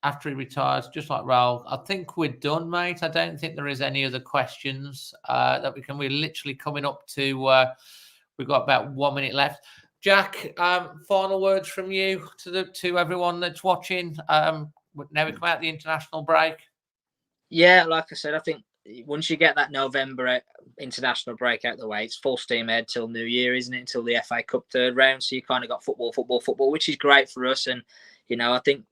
After he retires, just like Raul, I think we're done, mate. I don't think there is any other questions that we can. We're literally coming up to, we've got about 1 minute left. Jack, final words from you to everyone that's watching. Now we come out the international break. Yeah, like I said, I think once you get that November international break out the way, it's full steam ahead till New Year, isn't it? Until the FA Cup third round. So you kind of got football, which is great for us. And, I think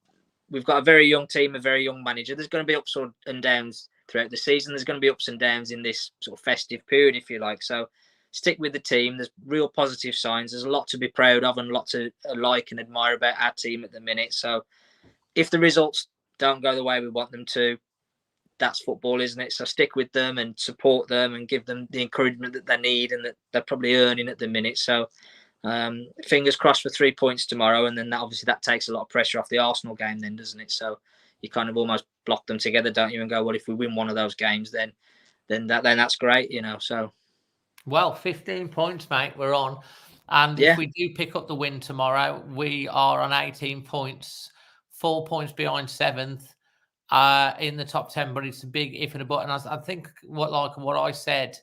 we've got a very young team, a very young manager. There's going to be ups and downs throughout the season. There's going to be ups and downs in this sort of festive period, if you like. So stick with the team. There's real positive signs. There's a lot to be proud of and a lot to like and admire about our team at the minute. So if the results don't go the way we want them to, that's football, isn't it? So stick with them and support them and give them the encouragement that they need and that they're probably earning at the minute. So fingers crossed for 3 points tomorrow. And then that takes a lot of pressure off the Arsenal game then, doesn't it? So you kind of almost block them together, don't you? And go, well, if we win one of those games, then that's great, so. Well, 15 points, mate, we're on. And if we do pick up the win tomorrow, we are on 18 points, 4 points behind 7th. in the top 10, but it's a big if and a but. And I think what I said,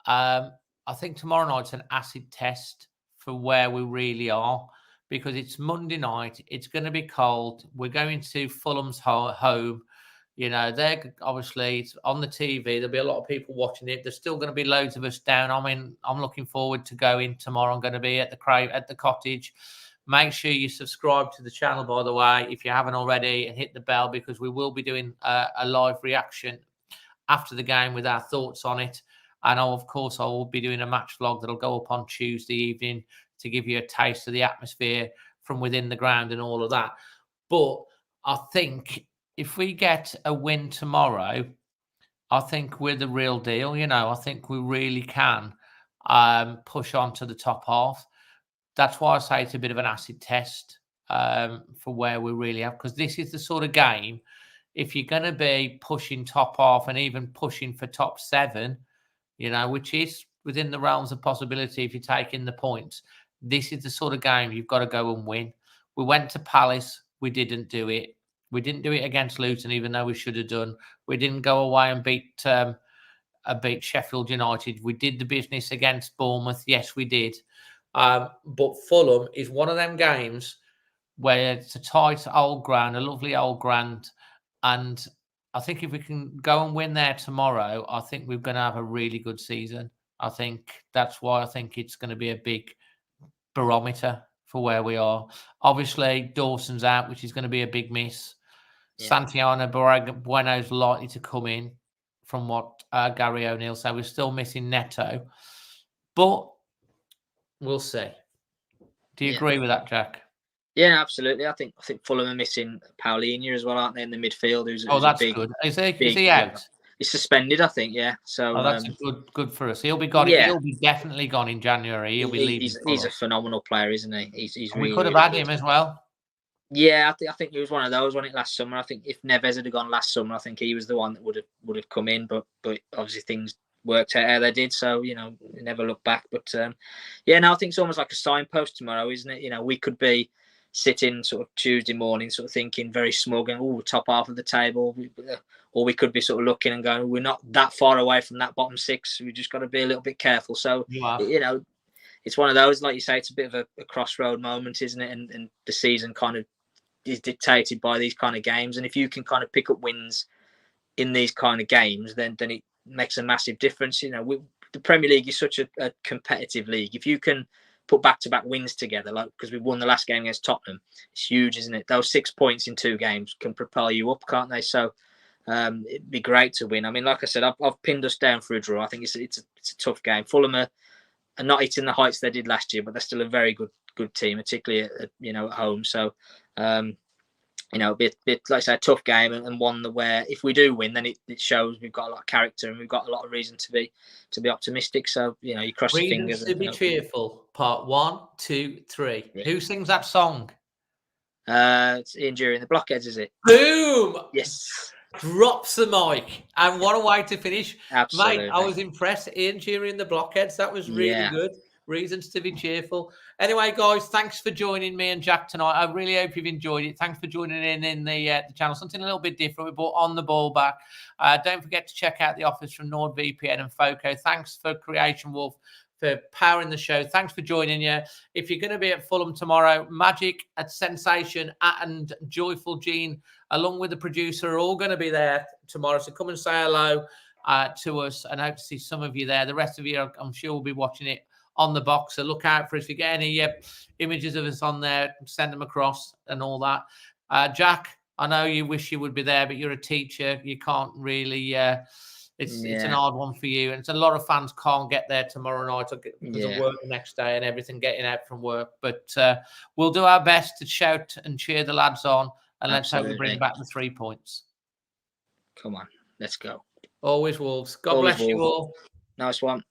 I think tomorrow night's an acid test for where we really are, because it's Monday night. It's going to be cold. We're going to Fulham's home. They're obviously it's on the TV. There'll be a lot of people watching it. There's still going to be loads of us down. I mean, I'm looking forward to going tomorrow. I'm going to be at the cottage. Make sure you subscribe to the channel, by the way, if you haven't already, and hit the bell, because we will be doing a live reaction after the game with our thoughts on it. And of course, I will be doing a match vlog that'll go up on Tuesday evening to give you a taste of the atmosphere from within the ground and all of that. But I think if we get a win tomorrow, I think we're the real deal. I think we really can push on to the top half. That's why I say it's a bit of an acid test for where we really are, because this is the sort of game, if you're going to be pushing top half and even pushing for top 7, which is within the realms of possibility if you're taking the points, this is the sort of game you've got to go and win. We went to Palace. We didn't do it. We didn't do it against Luton, even though we should have done. We didn't go away and beat Sheffield United. We did the business against Bournemouth. Yes, we did. But Fulham is one of them games where it's a tight old ground, a lovely old ground. And I think if we can go and win there tomorrow, I think we're going to have a really good season. I think that's why I think it's going to be a big barometer for where we are. Obviously, Dawson's out, which is going to be a big miss. Yeah. Santiago Bueno's likely to come in, from what Gary O'Neill said. We're still missing Neto, but we'll see. Do you agree with that, Jack? Yeah, absolutely. I think Fulham are missing Paulinho as well, aren't they, in the midfield? That's good. Is he out? He's suspended, I think. Yeah. So that's good for us. He'll be gone. Yeah. He'll be definitely gone in January. He'll be leaving. He's a phenomenal player, isn't he? He's really, we could have had him as well. Yeah, I think he was one of those, wasn't it, last summer? I think if Neves had gone last summer, I think he was the one that would have come in. But obviously things worked out how they did, so never look back. But I think it's almost like a signpost tomorrow, isn't it? We could be sitting sort of Tuesday morning, sort of thinking very smug and top half of the table, or we could be sort of looking and going, we're not that far away from that bottom 6. We just got to be a little bit careful. So it's one of those, like you say, it's a bit of a crossroad moment, isn't it? And the season kind of is dictated by these kind of games, and if you can kind of pick up wins in these kind of games, then it makes a massive difference. The Premier League is such a competitive league. If you can put back-to-back wins together, like because we won the last game against Tottenham, it's huge, isn't it? Those 6 points in 2 games can propel you up, can't they? So it'd be great to win. I mean, like I said, I've pinned us down for a draw. I think it's a tough game. Fulham are not hitting the heights they did last year, but they're still a very good team, particularly at home. So it'll be a bit, like I say, a tough game, and one where if we do win, then it shows we've got a lot of character and we've got a lot of reason to be optimistic. So you cross your fingers. To be cheerful. Part 1, 2, 3. Yeah. Who sings that song? It's Ian Dury and the Blockheads, is it? Boom! Yes. Drops the mic, and what a way to finish. Absolutely. Mate, I was impressed. Ian Dury and the Blockheads. That was really good. Reasons to be cheerful. Anyway, guys, thanks for joining me and Jack tonight. I really hope you've enjoyed it. Thanks for joining in the channel. Something a little bit different. We brought On the Ball back. Don't forget to check out the offers from NordVPN and FOCO. Thanks for Creation Wolf for powering the show. Thanks for joining you. If you're going to be at Fulham tomorrow, Magic, at Sensation, and Joyful Gene, along with the producer, are all going to be there tomorrow. So come and say hello to us, and I hope to see some of you there. The rest of you, I'm sure, will be watching it on the box, so look out for us. If you get any images of us on there, send them across and all that. Jack, I know you wish you would be there, but you're a teacher. You can't really. It's an hard one for you, and it's a lot of fans can't get there tomorrow night because of work the next day and everything, getting out from work. But we'll do our best to shout and cheer the lads on, and let's hope we bring back the 3 points. Come on, let's go. Always Wolves. God bless you all. Nice one.